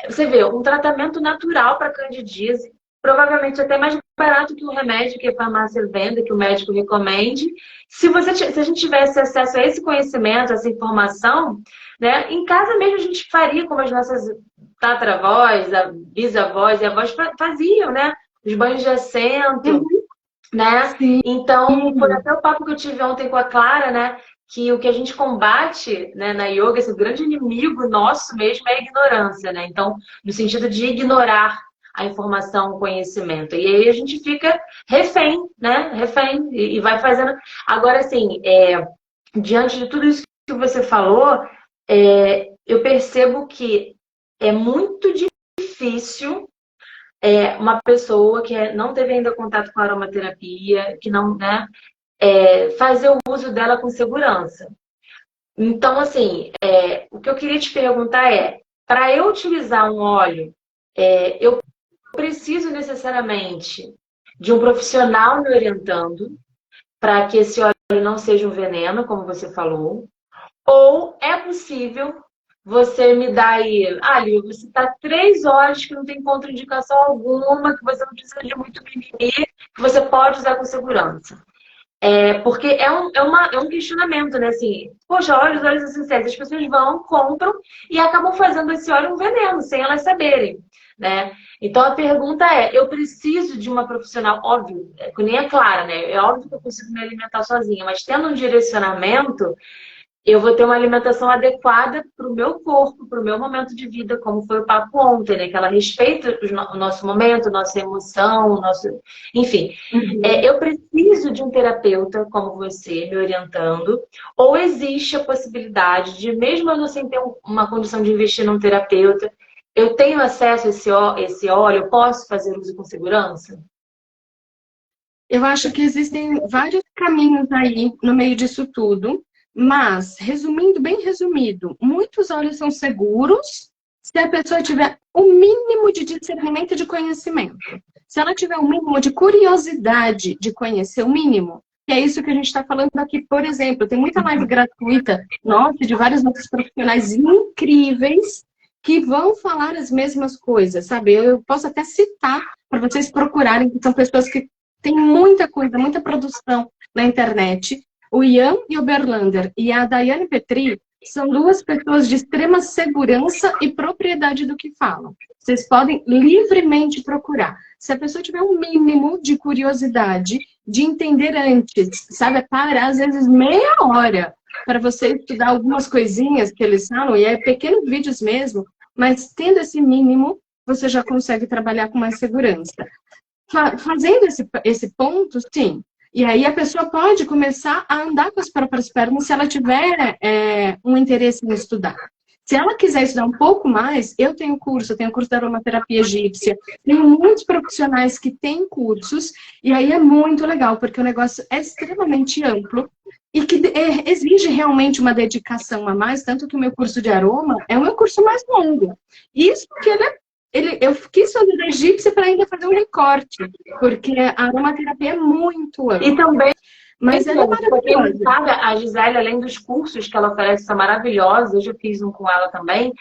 Você vê, um tratamento natural para candidíase, provavelmente até mais barato que o remédio que a farmácia venda, que o médico recomende. Se a gente tivesse acesso a esse conhecimento, a essa informação, né, em casa mesmo a gente faria como as nossas tataravós, a bisavós e avós faziam, né? Os banhos de assento, né? Sim. Então, foi até o papo que eu tive ontem com a Clara, né? Que o que a gente combate, né, na yoga, esse grande inimigo nosso mesmo é a ignorância, né? Então, no sentido de ignorar a informação, o conhecimento. E aí a gente fica refém, né? Refém e vai fazendo. Agora, assim, diante de tudo isso que você falou, eu percebo que é muito difícil uma pessoa que não teve ainda contato com a aromaterapia, que não, né? Fazer o uso dela com segurança. Então, assim, o que eu queria te perguntar para eu utilizar um óleo, eu preciso necessariamente de um profissional me orientando para que esse óleo não seja um veneno, como você falou, ou é possível você me dar aí, Lívia, você está 3 horas que não tem contraindicação alguma, que você não precisa de muito mimimi, que você pode usar com segurança. Porque é um questionamento, né? Assim, poxa, óleos essenciais, as pessoas vão, compram e acabam fazendo esse óleo um veneno, sem elas saberem, né? Então a pergunta eu preciso de uma profissional, óbvio, que nem é clara, né? É óbvio que eu consigo me alimentar sozinha, mas tendo um direcionamento, eu vou ter uma alimentação adequada para o meu corpo, para o meu momento de vida, como foi o papo ontem, né? Que ela respeita o nosso momento, nossa emoção, enfim. Eu preciso de um terapeuta como você me orientando, ou existe a possibilidade de, mesmo eu não sem ter uma condição de investir num terapeuta, eu tenho acesso a esse óleo, eu posso fazer uso com segurança? Eu acho que existem vários caminhos aí no meio disso tudo. Mas, resumindo, bem resumido, muitos óleos são seguros se a pessoa tiver o mínimo de discernimento e de conhecimento. Se ela tiver o mínimo de curiosidade de conhecer o mínimo, que é isso que a gente está falando aqui, por exemplo, tem muita live gratuita, nossa, de vários outros profissionais incríveis que vão falar as mesmas coisas, sabe? Eu posso até citar para vocês procurarem, que são pessoas que têm muita coisa, muita produção na internet. O Ian e o Berlander e a Daiane Petri são 2 pessoas de extrema segurança e propriedade do que falam. Vocês podem livremente procurar. Se a pessoa tiver um mínimo de curiosidade, de entender antes, sabe? Parar, às vezes, meia hora para você estudar algumas coisinhas que eles falam, e pequenos vídeos mesmo, mas tendo esse mínimo, você já consegue trabalhar com mais segurança. Fazendo esse ponto, sim. E aí a pessoa pode começar a andar com as próprias pernas se ela tiver um interesse em estudar. Se ela quiser estudar um pouco mais, eu tenho curso da aromaterapia egípcia, tenho muitos profissionais que têm cursos, e aí é muito legal, porque o negócio é extremamente amplo e que exige realmente uma dedicação a mais, tanto que o meu curso de aroma é o meu curso mais longo. Isso porque eu quis fazer da egípcia para ainda fazer um recorte, porque a aromaterapia é muito ampla. E também Mas ela é Pra quem não maravilhosa. sabe, a Gisele, além dos cursos que ela oferece, são maravilhosos, eu já fiz um com ela também.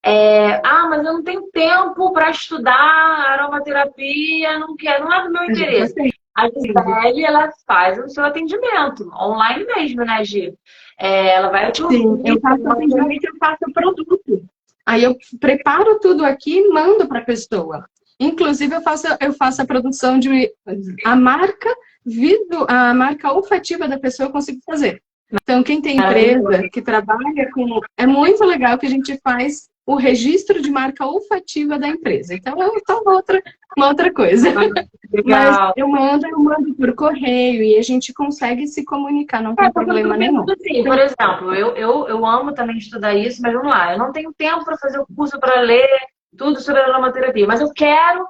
Mas eu não tenho tempo para estudar aromaterapia, não quero, não é do meu A gente interesse. atende. A Gisele, ela faz o seu atendimento, online mesmo, né, Gi? Ela vai te Sim, eu ouvir, faço atendimento, eu faço o produto. Aí eu preparo tudo aqui e mando para a pessoa. Inclusive, eu faço a produção de a marca, a marca olfativa da pessoa eu consigo fazer. Então, quem tem empresa que trabalha com. É muito legal que a gente faz o registro de marca olfativa da empresa. Então, é uma outra coisa. Mas legal. eu mando por correio e a gente consegue se comunicar, não tem Porque eu tô problema nenhum. pensando assim, por exemplo, eu amo também estudar isso, mas vamos lá, eu não tenho tempo para fazer o curso para ler tudo sobre aromaterapia, mas eu quero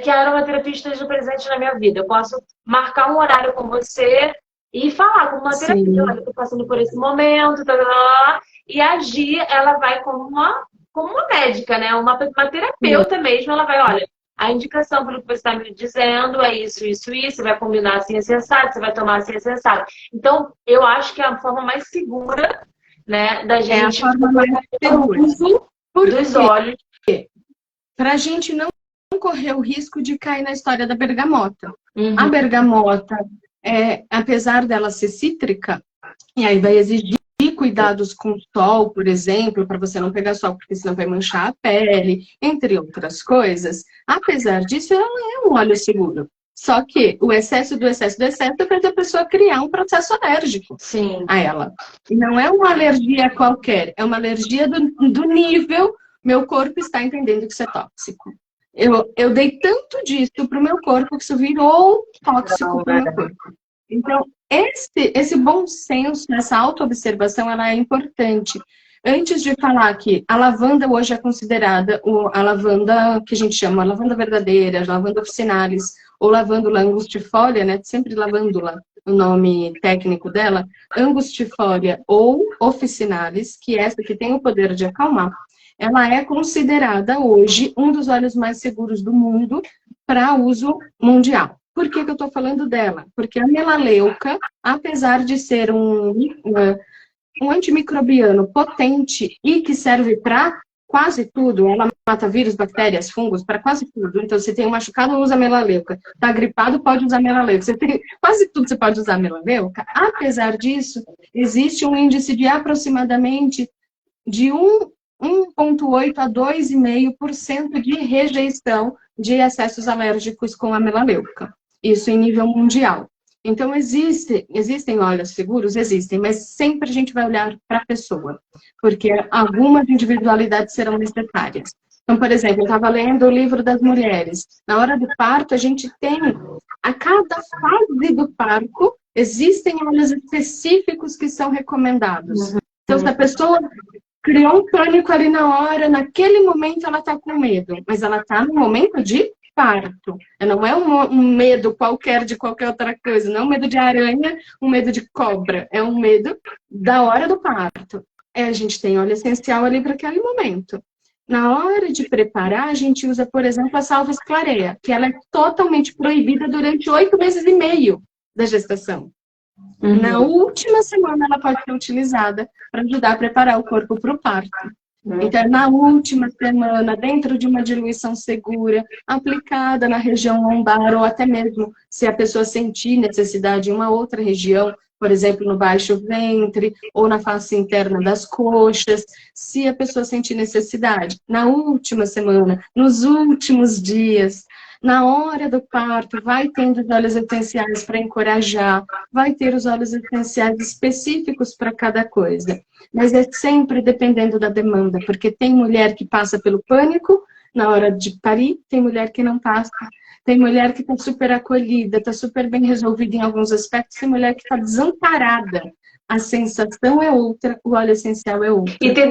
que a aromaterapia esteja presente na minha vida. Eu posso marcar um horário com você e falar como uma terapia, olha, eu tô passando por esse momento, tá, tá, tá, e agir, ela vai como uma médica, né? Uma terapeuta mesmo, ela vai, olha, a indicação pelo que você está me dizendo é isso, isso, isso, você vai combinar assim, assim, assado, você vai tomar assim, assim, assado. Então, eu acho que é a forma mais segura, né, da gente É a forma mais segura. uso dos óleos. Para a gente não correr o risco de cair na história da bergamota. Uhum. A bergamota, apesar dela ser cítrica, e aí vai exigir cuidados com o sol, por exemplo, para você não pegar sol, porque senão vai manchar a pele, entre outras coisas. Apesar disso, ela é um óleo seguro. Só que o excesso do excesso do excesso faz a pessoa criar um processo alérgico a ela. E não é uma alergia qualquer, é uma alergia do nível meu corpo está entendendo que isso é tóxico. Eu dei tanto disso para o meu corpo que isso virou tóxico para o meu corpo. Então, esse bom senso, essa autoobservação, ela é importante. Antes de falar que a lavanda hoje é considerada a lavanda que a gente chama a lavanda verdadeira, a lavanda officinalis, ou lavandula angustifolia, né? Sempre lavandula, o nome técnico dela, angustifolia ou officinalis, que é essa que tem o poder de acalmar, ela é considerada hoje um dos óleos mais seguros do mundo para uso mundial. Por que eu estou falando dela? Porque a melaleuca, apesar de ser um antimicrobiano potente e que serve para quase tudo, ela mata vírus, bactérias, fungos, para quase tudo. Então, se tem um machucado, usa melaleuca. Está gripado, pode usar melaleuca. Você tem quase tudo, você pode usar melaleuca. Apesar disso, existe um índice de aproximadamente de 1,8% a 2,5% de rejeição de excessos alérgicos com a melaleuca. Isso em nível mundial. Então, existem óleos seguros? Existem, mas sempre a gente vai olhar para a pessoa, porque algumas individualidades serão necessárias. Então, por exemplo, eu estava lendo o livro das mulheres. Na hora do parto, a gente tem, a cada fase do parto, existem óleos específicos que são recomendados. Então, se a pessoa criou um pânico ali na hora, naquele momento ela está com medo, mas ela está no momento de parto. Não é um medo qualquer de qualquer outra coisa, não é um medo de aranha, um medo de cobra, é um medo da hora do parto. A gente tem óleo essencial ali para aquele momento. Na hora de preparar, a gente usa, por exemplo, a salvia clarea, que ela é totalmente proibida durante 8 meses e meio da gestação. Na última semana ela pode ser utilizada para ajudar a preparar o corpo para o parto. Então, na última semana, dentro de uma diluição segura, aplicada na região lombar, ou até mesmo se a pessoa sentir necessidade em uma outra região, por exemplo, no baixo ventre, ou na face interna das coxas, se a pessoa sentir necessidade, na última semana, nos últimos dias, na hora do parto, vai tendo os óleos essenciais para encorajar, vai ter os óleos essenciais específicos para cada coisa. Mas é sempre dependendo da demanda, porque tem mulher que passa pelo pânico na hora de parir, tem mulher que não passa, tem mulher que está super acolhida, está super bem resolvida em alguns aspectos, tem mulher que está desamparada. A sensação é outra, o óleo essencial é outro. E tem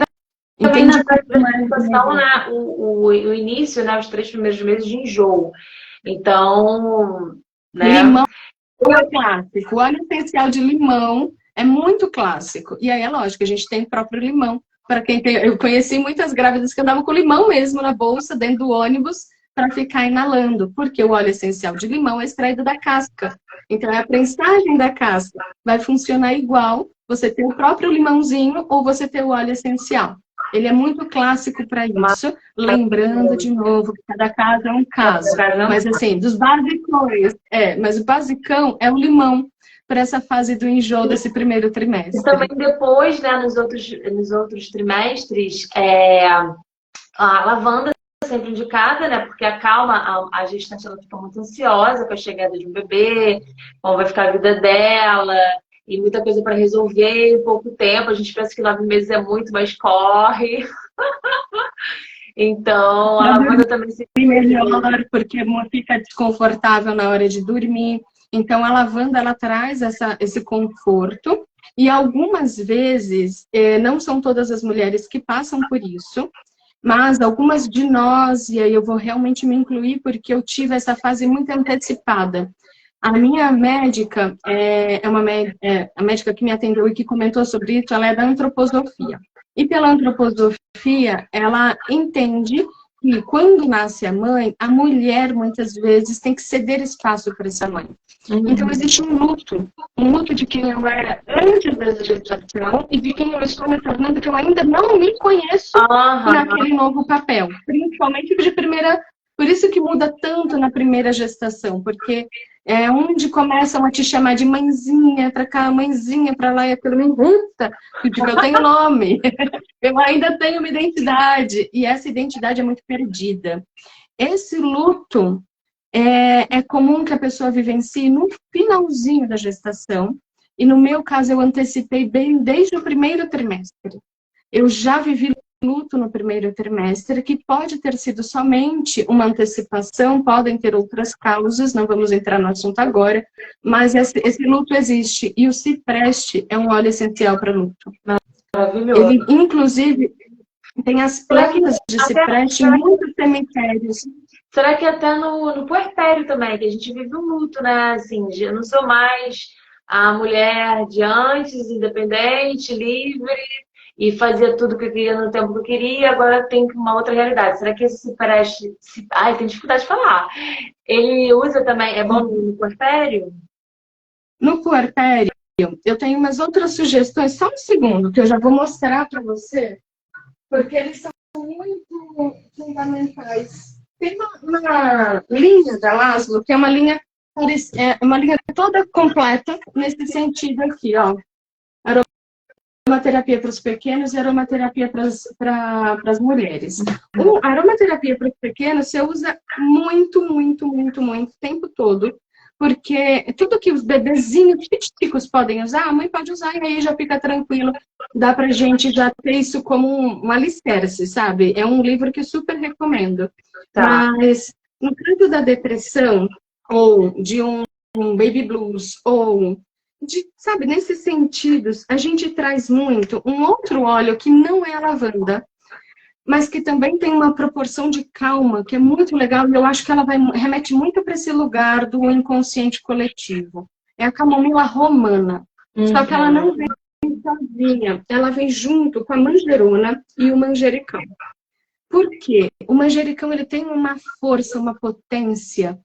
também na situação, né, o início, né, os 3 primeiros meses de enjoo. Então, né? Limão é clássico. O óleo essencial de limão é muito clássico. E aí é lógico, a gente tem o próprio limão. Para quem tem, eu conheci muitas grávidas que andavam com limão mesmo na bolsa, dentro do ônibus, para ficar inalando. Porque o óleo essencial de limão é extraído da casca. Então, a prensagem da casca vai funcionar igual você ter o próprio limãozinho ou você ter o óleo essencial. Ele é muito clássico para isso, lembrando de novo que cada caso é um caso. Mas assim, dos basicões, mas o basicão é o limão para essa fase do enjoo desse primeiro trimestre. E também depois, né, nos outros trimestres, a lavanda é sempre indicada, né, porque acalma a gestante, ela fica muito ansiosa com a chegada de um bebê, como vai ficar a vida dela, e muita coisa para resolver em pouco tempo. A gente pensa que 9 meses é muito, mas corre. Então, a lavanda também se melhor, porque fica desconfortável na hora de dormir. Então, a lavanda, ela traz esse conforto. E algumas vezes, não são todas as mulheres que passam por isso, mas algumas de nós, e aí eu vou realmente me incluir, porque eu tive essa fase muito antecipada. A minha médica, a médica que me atendeu e que comentou sobre isso, ela é da antroposofia. E pela antroposofia, ela entende que quando nasce a mãe, a mulher muitas vezes tem que ceder espaço para essa mãe. Então existe um luto de quem eu era antes da gestação e de quem eu estou me tornando, que eu ainda não me conheço naquele novo papel. Principalmente de primeira. Por isso que muda tanto na primeira gestação, porque é onde começam a te chamar de mãezinha para cá, mãezinha para lá, e aquilo me irrita, porque eu tenho nome, eu ainda tenho uma identidade, e essa identidade é muito perdida. Esse luto é comum que a pessoa vivencie no finalzinho da gestação, e no meu caso eu antecipei bem desde o primeiro trimestre. Eu já vivi luto no primeiro trimestre, que pode ter sido somente uma antecipação, podem ter outras causas, não vamos entrar no assunto agora, mas esse luto existe, e o cipreste é um óleo essencial para luto. Maravilhoso. Ele, inclusive, tem as plantas de cipreste em muitos cemitérios. Será que até no puerpério também, que a gente vive um luto, né? Assim, eu não sou mais a mulher de antes, independente, livre, e fazia tudo que eu queria no tempo que eu queria, agora tem uma outra realidade. Será que esse cipreste... Ai, tem dificuldade de falar. Ele usa também... É bom no puerpério? No puerpério, eu tenho umas outras sugestões. Só um segundo, que eu já vou mostrar para você, porque eles são muito fundamentais. Tem uma linha da Laszlo, que é uma linha toda completa, nesse sentido aqui, ó. Aromaterapia para os pequenos e aromaterapia para as mulheres. A aromaterapia para os pequenos você usa muito o tempo todo, porque tudo que os bebezinhos piticos podem usar, a mãe pode usar e aí já fica tranquilo. Dá pra gente já ter isso como um alicerce, sabe? É um livro que eu super recomendo. Tá. Mas no caso da depressão, ou de um baby blues, ou sabe, nesses sentidos, a gente traz muito um outro óleo que não é a lavanda, mas que também tem uma proporção de calma, que é muito legal, e eu acho que ela remete muito para esse lugar do inconsciente coletivo. É a camomila romana. Só que ela não vem sozinha, ela vem junto com a manjerona e o manjericão. Por quê? O manjericão, ele tem uma força, uma potência.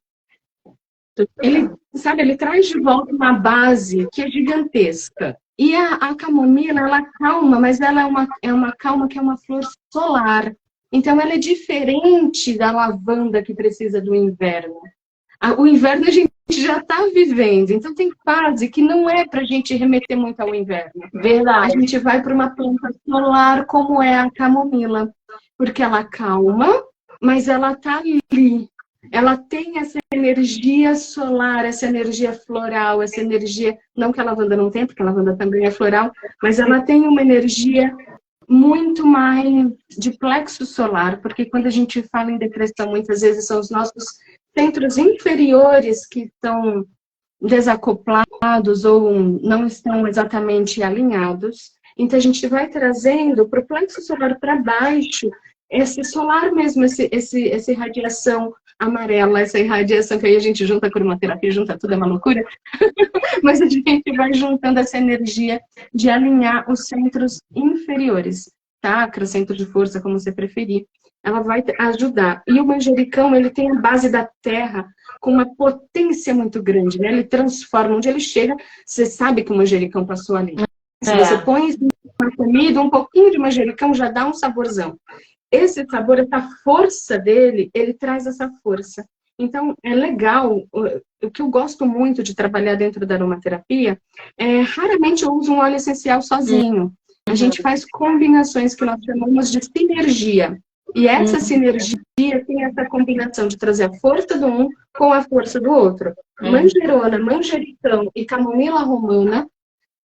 Ele traz de volta uma base que é gigantesca. E a camomila, ela calma, mas ela é uma calma que é uma flor solar. Então, ela é diferente da lavanda que precisa do inverno. O inverno a gente já está vivendo, então tem fase que não é para a gente remeter muito ao inverno. Verdade. A gente vai para uma planta solar como é a camomila, porque ela calma, mas ela está ali. Ela tem essa energia solar, essa energia floral, essa energia... Não que a lavanda não tem, porque a lavanda também é floral, mas ela tem uma energia muito mais de plexo solar, porque quando a gente fala em depressão, muitas vezes são os nossos centros inferiores que estão desacoplados ou não estão exatamente alinhados. Então, a gente vai trazendo para o plexo solar para baixo esse solar mesmo, essa radiação amarela, essa irradiação que aí a gente junta com a aromaterapia, junta tudo, é uma loucura. Mas a gente vai juntando essa energia de alinhar os centros inferiores, chakra, centro de força, como você preferir. ela vai ajudar. E o manjericão, ele tem a base da terra com uma potência muito grande, né? Ele transforma, onde ele chega, você sabe que o manjericão passou ali. Se você põe na comida, um pouquinho de manjericão já dá um saborzão. Esse sabor, essa força dele, ele traz essa força. Então, é legal, o que eu gosto muito de trabalhar dentro da aromaterapia, raramente eu uso um óleo essencial sozinho. A gente faz combinações que nós chamamos de sinergia. E essa sinergia tem essa combinação de trazer a força do um com a força do outro. Manjerona, manjericão e camomila romana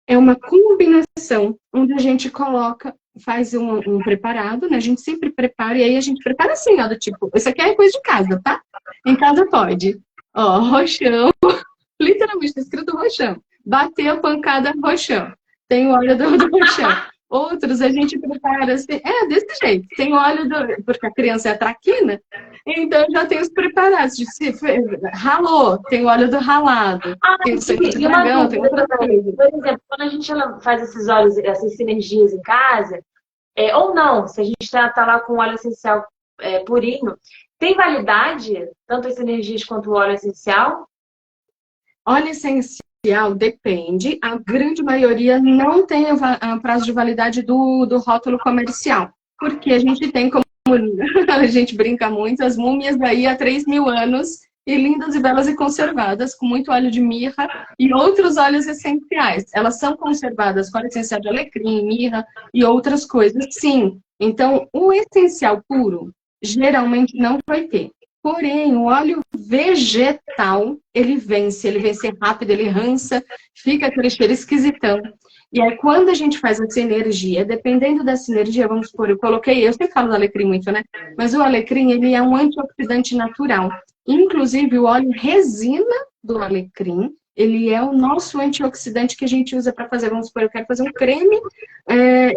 é uma combinação onde a gente coloca, faz um preparado, né? A gente sempre prepara, e aí a gente prepara assim, ó, do tipo, isso aqui é coisa de casa, tá? Em casa pode. Ó, roxão, literalmente tá escrito roxão. Bateu, pancada, roxão. Tem o óleo do roxão. Outros a gente prepara assim, desse jeito. Tem óleo porque a criança é traquina, então já tem os preparados. Ralou, tem o óleo do ralado. Tem o sangue de dragão, tem outras coisas. Por exemplo, quando a gente faz esses óleos, essas sinergias em casa, ou não, se a gente tá lá com óleo essencial purinho, tem validade, tanto as sinergias quanto o óleo essencial? Óleo essencial depende, a grande maioria não tem a prazo de validade do rótulo comercial, porque a gente tem, como a gente brinca muito, as múmias daí há 3.000 anos, e lindas e belas e conservadas, com muito óleo de mirra e outros óleos essenciais. Elas são conservadas com óleo essencial de alecrim, mirra e outras coisas, sim. Então, o essencial puro, geralmente não vai ter. Porém, o óleo vegetal, ele vence rápido, ele rança, fica aquele cheiro esquisitão. E aí, quando a gente faz essa sinergia, dependendo da sinergia, vamos supor, eu sempre falo do alecrim muito, né? Mas o alecrim, ele é um antioxidante natural. Inclusive, o óleo resina do alecrim, ele é o nosso antioxidante que a gente usa para fazer, vamos supor, eu quero fazer um creme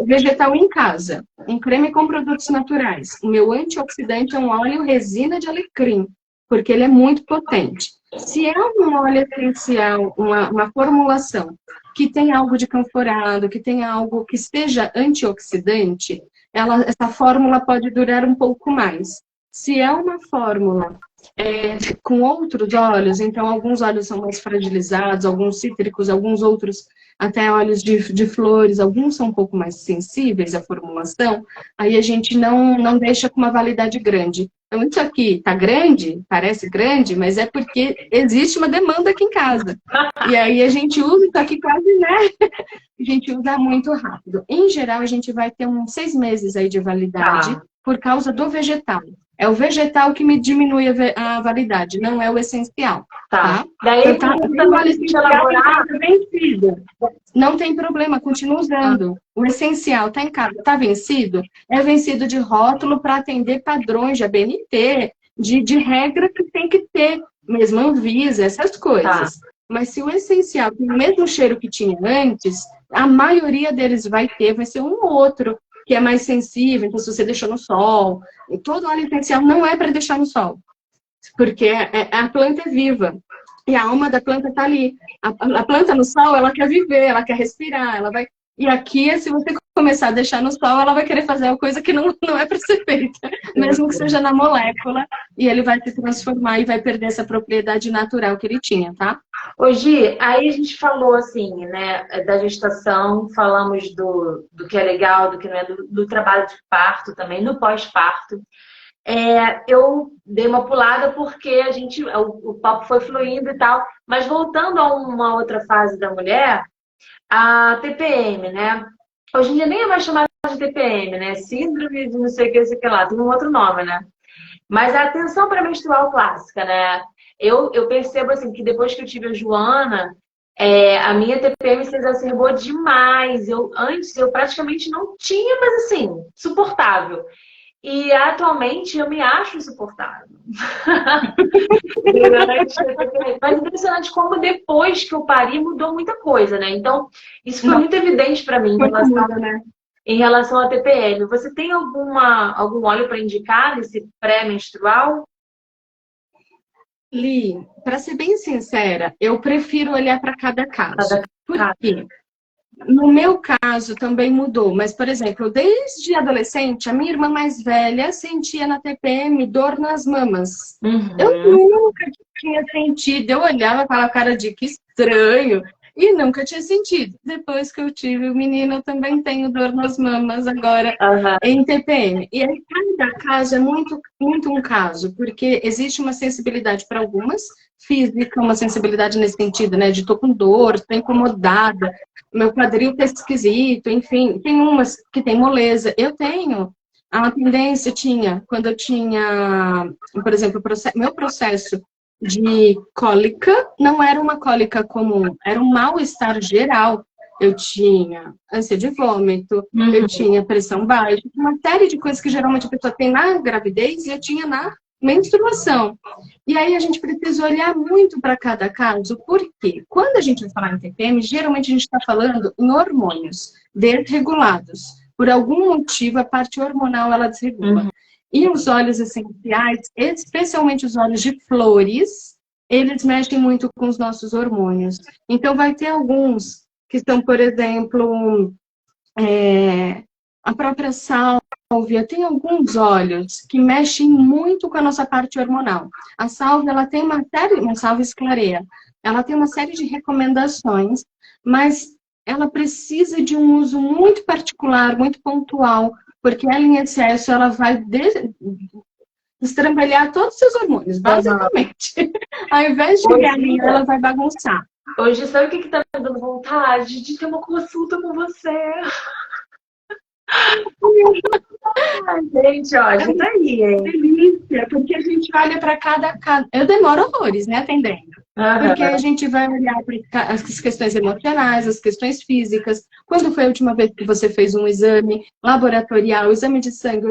vegetal em casa, um creme com produtos naturais. O meu antioxidante é um óleo resina de alecrim, porque ele é muito potente. Se é um óleo essencial, uma formulação que tem algo de canforado, que tem algo que seja antioxidante, essa fórmula pode durar um pouco mais. Se é uma fórmula com outros óleos, então alguns óleos são mais fragilizados, alguns cítricos, alguns outros até óleos de flores, alguns são um pouco mais sensíveis à formulação, aí a gente não deixa com uma validade grande. Então isso aqui tá grande, parece grande, mas é porque existe uma demanda aqui em casa. E aí a gente usa isso aqui quase, né? A gente usa muito rápido. Em geral, a gente vai ter uns 6 meses aí de validade por causa do vegetal. É o vegetal que me diminui a validade, não é o essencial. Tá? Daí, vencido. Não tem problema, continua usando. O essencial está em casa, está vencido? É vencido de rótulo para atender padrões de ABNT, de regra que tem que ter, mesmo Anvisa, essas coisas. Mas se o essencial tem o mesmo cheiro que tinha antes, a maioria deles vai ser um ou outro que é mais sensível, então se você deixou no sol, todo óleo essencial não é para deixar no sol, porque a planta é viva, e a alma da planta está ali. A planta no sol, ela quer viver, ela quer respirar, ela vai... E aqui, se você começar a deixar no sol, ela vai querer fazer uma coisa que não é para ser feita, mesmo que seja na molécula, e ele vai se transformar e vai perder essa propriedade natural que ele tinha, tá? Ô Gi, aí a gente falou assim, né, da gestação, falamos do que é legal, do que não é, do trabalho de parto também, no pós-parto. Eu dei uma pulada porque o papo foi fluindo e tal, mas voltando a uma outra fase da mulher, a TPM, né? Hoje em dia nem é mais chamada de TPM, né? Síndrome de não sei o que, sei o que lá, tem um outro nome, né? Mas a atenção pré-menstrual clássica, né? Eu percebo assim que depois que eu tive a Joana, a minha TPM se exacerbou demais. Antes eu praticamente não tinha, mas assim, suportável. E atualmente eu me acho insuportável. Mas impressionante como depois que eu pari mudou muita coisa, né? Então, isso foi muito evidente para mim em relação à TPM. Você tem algum óleo para indicar nesse pré-menstrual? Li, para ser bem sincera, eu prefiro olhar para cada caso. Por quê? No meu caso também mudou, mas, por exemplo, desde adolescente, a minha irmã mais velha sentia na TPM dor nas mamas. Eu Uhum. nunca tinha sentido, eu olhava com aquela cara de que estranho, e nunca tinha sentido. Depois que eu tive o menino, eu também tenho dor nas mamas agora Aham. em TPM. E aí, cada caso é muito um caso, porque existe uma sensibilidade para algumas, física, uma sensibilidade nesse sentido, né, de tô com dor, tô incomodada, meu quadril tá esquisito, enfim, tem umas que tem moleza. Eu tenho a tendência, tinha, quando eu tinha, por exemplo, meu processo de cólica não era uma cólica comum, era um mal-estar geral. Eu tinha ânsia de vômito, eu Uhum. tinha pressão baixa, uma série de coisas que geralmente a pessoa tem na gravidez e eu tinha na menstruação. E aí a gente precisa olhar muito para cada caso, porque quando a gente vai falar em TPM, geralmente a gente está falando em hormônios desregulados. Por algum motivo, a parte hormonal ela desregula. Uhum. E os óleos essenciais, especialmente os óleos de flores, eles mexem muito com os nossos hormônios. Então, vai ter alguns que são, por exemplo, a própria sálvia, tem alguns óleos que mexem muito com a nossa parte hormonal. A sálvia, ela tem uma sálvia esclareia, ela tem uma série de recomendações, mas ela precisa de um uso muito particular, muito pontual, porque ela em excesso, ela vai estrambelhar todos os seus hormônios, Aham. basicamente. Ao invés de realinhar, ela vai bagunçar. Hoje, sabe o que tá me dando vontade? De ter uma consulta com você. Ai, gente, ó, já tá aí, hein? Delícia, porque a gente olha para cada caso. Eu demoro horrores, né, atendendo. Porque a Aham. gente vai olhar para as questões emocionais, as questões físicas. Quando foi a última vez que você fez um exame laboratorial, exame de sangue,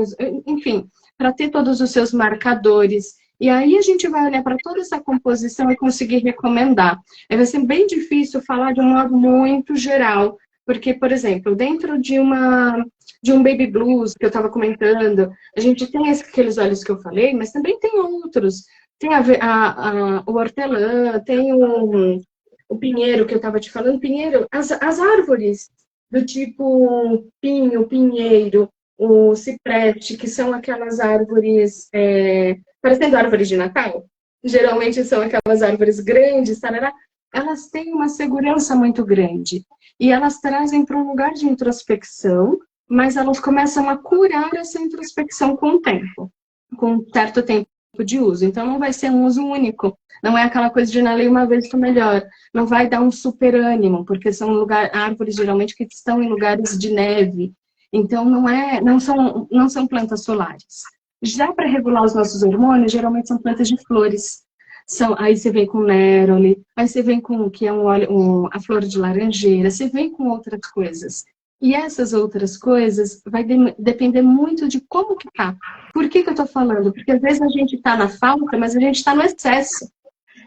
enfim, para ter todos os seus marcadores. E aí a gente vai olhar para toda essa composição e conseguir recomendar. Vai ser bem difícil falar de um modo muito geral, porque, por exemplo, dentro de um baby blues que eu estava comentando, a gente tem aqueles olhos que eu falei, mas também tem outros. Tem o hortelã, tem o pinheiro que eu estava te falando. Pinheiro, as árvores do tipo pinho, pinheiro, o cipreste, que são aquelas árvores, parecendo árvores de Natal. Geralmente são aquelas árvores grandes, tarará. Elas têm uma segurança muito grande. E elas trazem para um lugar de introspecção, mas elas começam a curar essa introspecção com o tempo, com um certo tempo de uso. Então, não vai ser um uso único. Não é aquela coisa de inalei uma vez estou melhor. Não vai dar um super ânimo, porque são árvores geralmente que estão em lugares de neve. Então, não são plantas solares. Já para regular os nossos hormônios, geralmente são plantas de flores. Aí você vem com néroli, aí você vem com o que é a flor de laranjeira, você vem com outras coisas. E essas outras coisas vai depender muito de como que tá. Por que eu tô falando? Porque às vezes a gente tá na falta, mas a gente tá no excesso.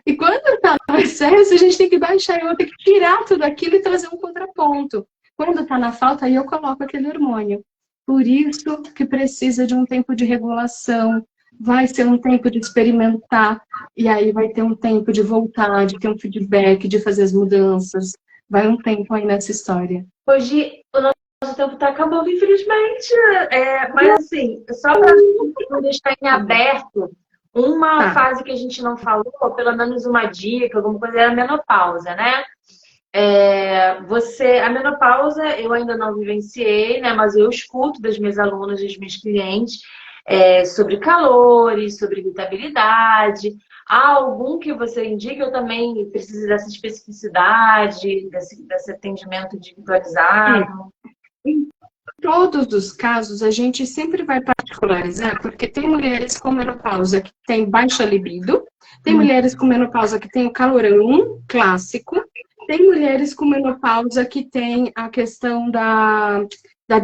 E quando tá no excesso, a gente tem que baixar, eu vou ter que tirar tudo aquilo e trazer um contraponto. Quando tá na falta, aí eu coloco aquele hormônio. Por isso que precisa de um tempo de regulação, vai ser um tempo de experimentar, e aí vai ter um tempo de voltar, de ter um feedback, de fazer as mudanças. Vai um tempo aí nessa história. Hoje o nosso tempo tá acabando, infelizmente. Mas assim, só para não deixar em aberto, uma Tá. fase que a gente não falou, pelo menos uma dica, alguma coisa, era a menopausa, né? A menopausa eu ainda não vivenciei, né? Mas eu escuto das minhas alunas, dos meus clientes, sobre calores, sobre irritabilidade. Há algum que você indica? Eu também preciso dessa especificidade, desse atendimento individualizado. Em todos os casos, a gente sempre vai particularizar, porque tem mulheres com menopausa que tem baixa libido, tem mulheres com menopausa que tem o calorão clássico, tem mulheres com menopausa que tem a questão da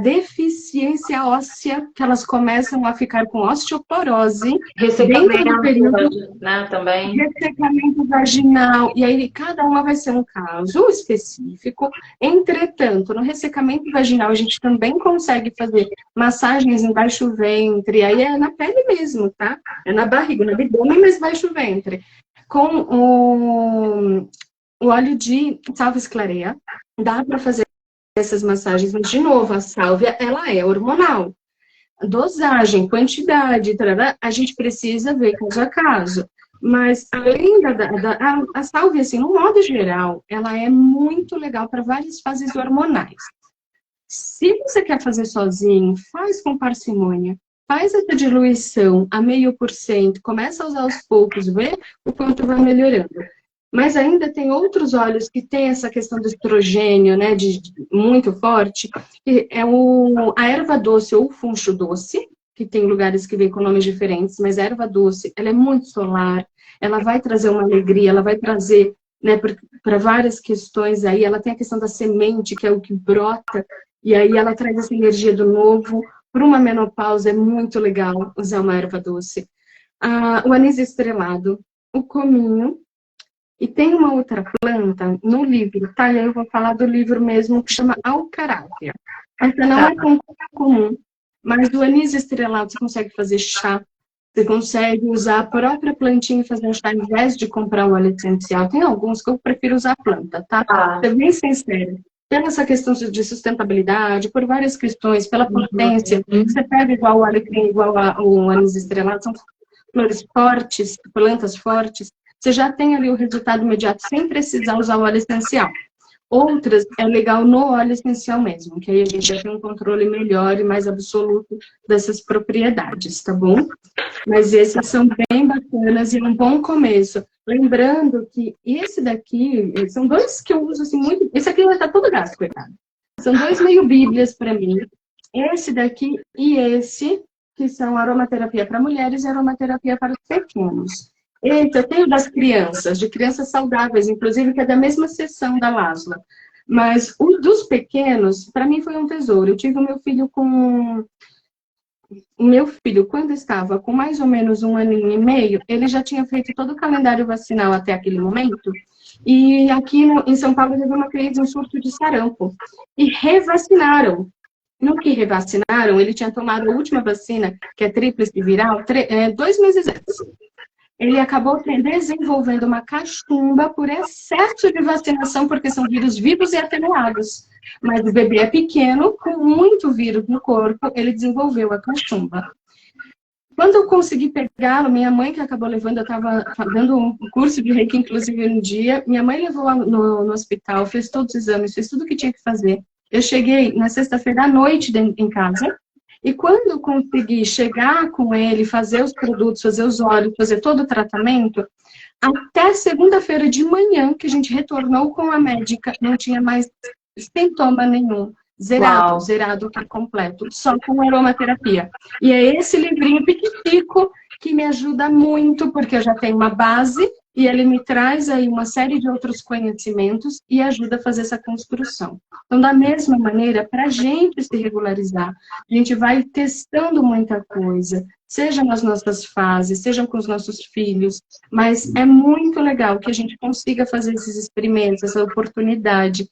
deficiência óssea, que elas começam a ficar com osteoporose dentro do período Ressecamento, né, também. ressecamento vaginal, e aí cada uma vai ser um caso específico. Entretanto, no ressecamento vaginal, a gente também consegue fazer massagens embaixo do ventre, aí é na pele mesmo, tá? É na barriga, no abdômen, mas baixo do ventre. Com o óleo de salve esclareia, dá para fazer essas massagens, mas, de novo, a sálvia, ela é hormonal. Dosagem, quantidade, tarará, a gente precisa ver caso a caso. Mas, além a sálvia, assim, no modo geral, ela é muito legal para várias fases hormonais. Se você quer fazer sozinho, faz com parcimônia. Faz essa diluição a 0,5%, começa a usar aos poucos, vê o quanto vai melhorando. Mas ainda tem outros óleos que tem essa questão do estrogênio, né, muito forte, que é a erva doce ou o funcho doce, que tem lugares que vem com nomes diferentes, mas a erva doce, ela é muito solar, ela vai trazer uma alegria, ela vai trazer, né, para várias questões aí, ela tem a questão da semente, que é o que brota, e aí ela traz essa energia do novo. Para uma menopausa é muito legal usar uma erva doce. O anis estrelado, o cominho, e tem uma outra planta no livro, tá? Eu vou falar do livro mesmo, que chama Alcarávia. Essa não é tão comum, mas do anis estrelado você consegue fazer chá, você consegue usar a própria plantinha e fazer um chá, ao invés de comprar um óleo essencial. Tem alguns que eu prefiro usar a planta, tá? Ser bem sincera. Pela essa questão de sustentabilidade, por várias questões, pela potência, você pega igual o alecrim, igual o anis estrelado, são flores fortes, plantas fortes, você já tem ali o resultado imediato, sem precisar usar o óleo essencial. Outras é legal no óleo essencial mesmo, que aí a gente já tem um controle melhor e mais absoluto dessas propriedades, tá bom? Mas esses são bem bacanas e um bom começo. Lembrando que esse daqui, são dois que eu uso assim muito. Esse aqui já tá todo gasto, coitado. São dois meio bíblias para mim. Esse daqui e esse, que são aromaterapia para mulheres e aromaterapia para os pequenos. Esse eu tenho das crianças, de crianças saudáveis, inclusive, que é da mesma seção da Laszlo. Mas o dos pequenos, para mim foi um tesouro. Eu tive o meu filho com... O meu filho, quando estava com mais ou menos 1 ano e meio, ele já tinha feito todo o calendário vacinal até aquele momento. E aqui em São Paulo teve uma crise, um surto de sarampo. E revacinaram. No que revacinaram, ele tinha tomado a última vacina, que é tríplice viral, 2 meses antes. Ele acabou desenvolvendo uma cachumba por excesso de vacinação, porque são vírus vivos e atenuados. Mas o bebê é pequeno, com muito vírus no corpo, ele desenvolveu a cachumba. Quando eu consegui pegá-lo, minha mãe que acabou levando, eu estava dando um curso de Reiki, inclusive, um dia, minha mãe levou no hospital, fez todos os exames, fez tudo o que tinha que fazer. Eu cheguei na sexta-feira à noite em casa, e quando eu consegui chegar com ele, fazer os produtos, fazer os óleos, fazer todo o tratamento, até segunda-feira de manhã, que a gente retornou com a médica, não tinha mais sintoma nenhum. Zerado, Uau. zerado por completo, só com aromaterapia. E é esse livrinho piquitico que me ajuda muito, porque eu já tenho uma base e ele me traz aí uma série de outros conhecimentos e ajuda a fazer essa construção. Então, da mesma maneira, para a gente se regularizar, a gente vai testando muita coisa, seja nas nossas fases, seja com os nossos filhos, mas é muito legal que a gente consiga fazer esses experimentos, essa oportunidade,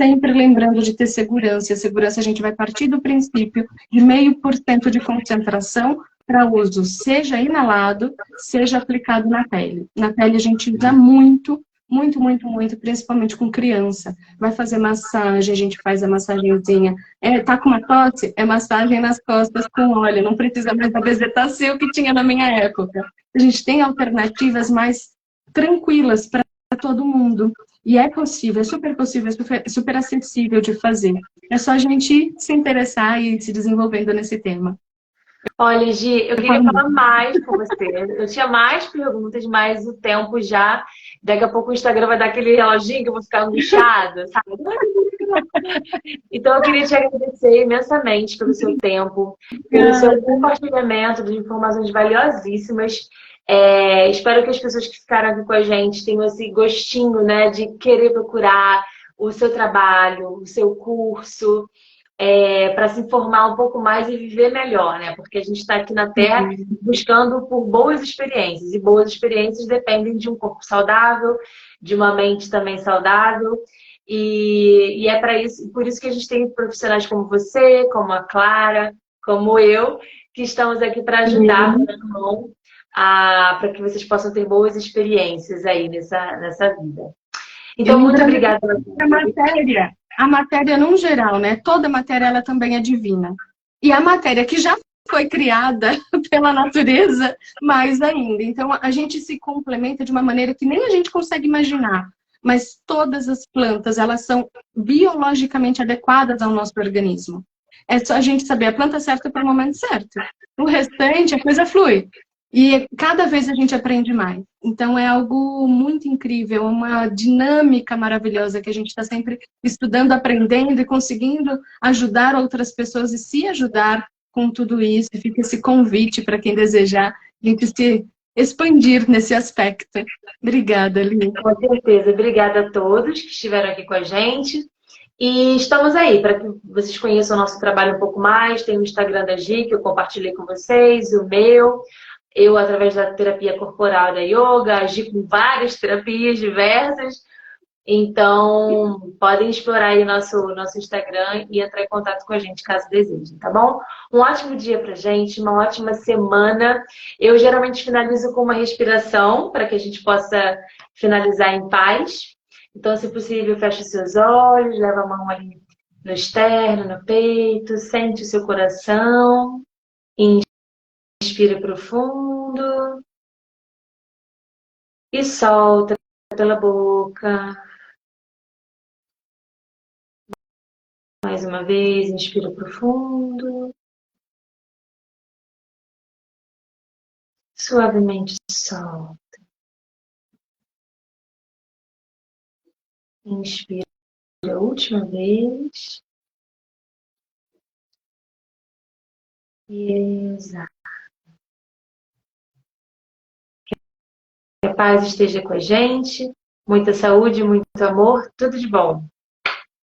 sempre lembrando de ter segurança. E a segurança a gente vai partir do princípio de 0,5% de concentração para uso, seja inalado, seja aplicado na pele. Na pele a gente usa muito, muito, muito, muito, principalmente com criança. Vai fazer massagem, a gente faz a massagenzinha. Tá com uma tosse? É massagem nas costas com óleo, não precisa mais da Bezetacil que tinha na minha época. A gente tem alternativas mais tranquilas para todo mundo. E é possível, é super possível, é super acessível de fazer. É só a gente se interessar e se desenvolvendo nesse tema. Olha, Gi, eu queria falar mais com você. Eu tinha mais perguntas, mas o tempo já... Daqui a pouco o Instagram vai dar aquele reloginho que eu vou ficar angustiada, sabe? Então eu queria te agradecer imensamente pelo seu tempo, pelo seu compartilhamento de informações valiosíssimas. Espero que as pessoas que ficaram aqui com a gente tenham esse gostinho, né, de querer procurar o seu trabalho, o seu curso, para se informar um pouco mais e viver melhor, né? Porque a gente está aqui na Terra buscando por boas experiências, e boas experiências dependem de um corpo saudável, de uma mente também saudável, e é para isso, por isso que a gente tem profissionais como você, como a Clara, como eu, que estamos aqui para ajudar, dando mão, para que vocês possam ter boas experiências aí nessa vida. Então, muito obrigada. A matéria, a matéria num geral, né? Toda matéria, ela também é divina. E a matéria que já foi criada pela natureza, mais ainda. Então, a gente se complementa de uma maneira que nem a gente consegue imaginar. Mas todas as plantas, elas são biologicamente adequadas ao nosso organismo. É só a gente saber a planta certa para o momento certo. O restante, a coisa flui. E cada vez a gente aprende mais. Então é algo muito incrível, uma dinâmica maravilhosa que a gente está sempre estudando, aprendendo e conseguindo ajudar outras pessoas e se ajudar com tudo isso. Fica esse convite para quem desejar a gente se expandir nesse aspecto. Obrigada, Li. Com certeza. Obrigada a todos que estiveram aqui com a gente. E estamos aí para que vocês conheçam o nosso trabalho um pouco mais. Tem o Instagram da Gi, que eu compartilhei com vocês, o meu. Eu, através da terapia corporal da yoga, agi com várias terapias diversas. Então, podem explorar aí nosso Instagram e entrar em contato com a gente, caso desejem, tá bom? Um ótimo dia pra gente, uma ótima semana. Eu geralmente finalizo com uma respiração, para que a gente possa finalizar em paz. Então, se possível, feche seus olhos, leva a mão ali no externo, no peito, sente o seu coração. Inspira profundo e solta pela boca. Mais uma vez, inspira profundo. Suavemente solta. Inspira a última vez. E exala. Que a paz esteja com a gente. Muita saúde, muito amor, tudo de bom.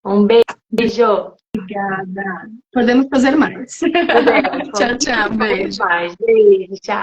Um beijo. Obrigada. Podemos fazer mais. Podemos. Tchau, tchau. Beijo. Mais. Beijo, tchau.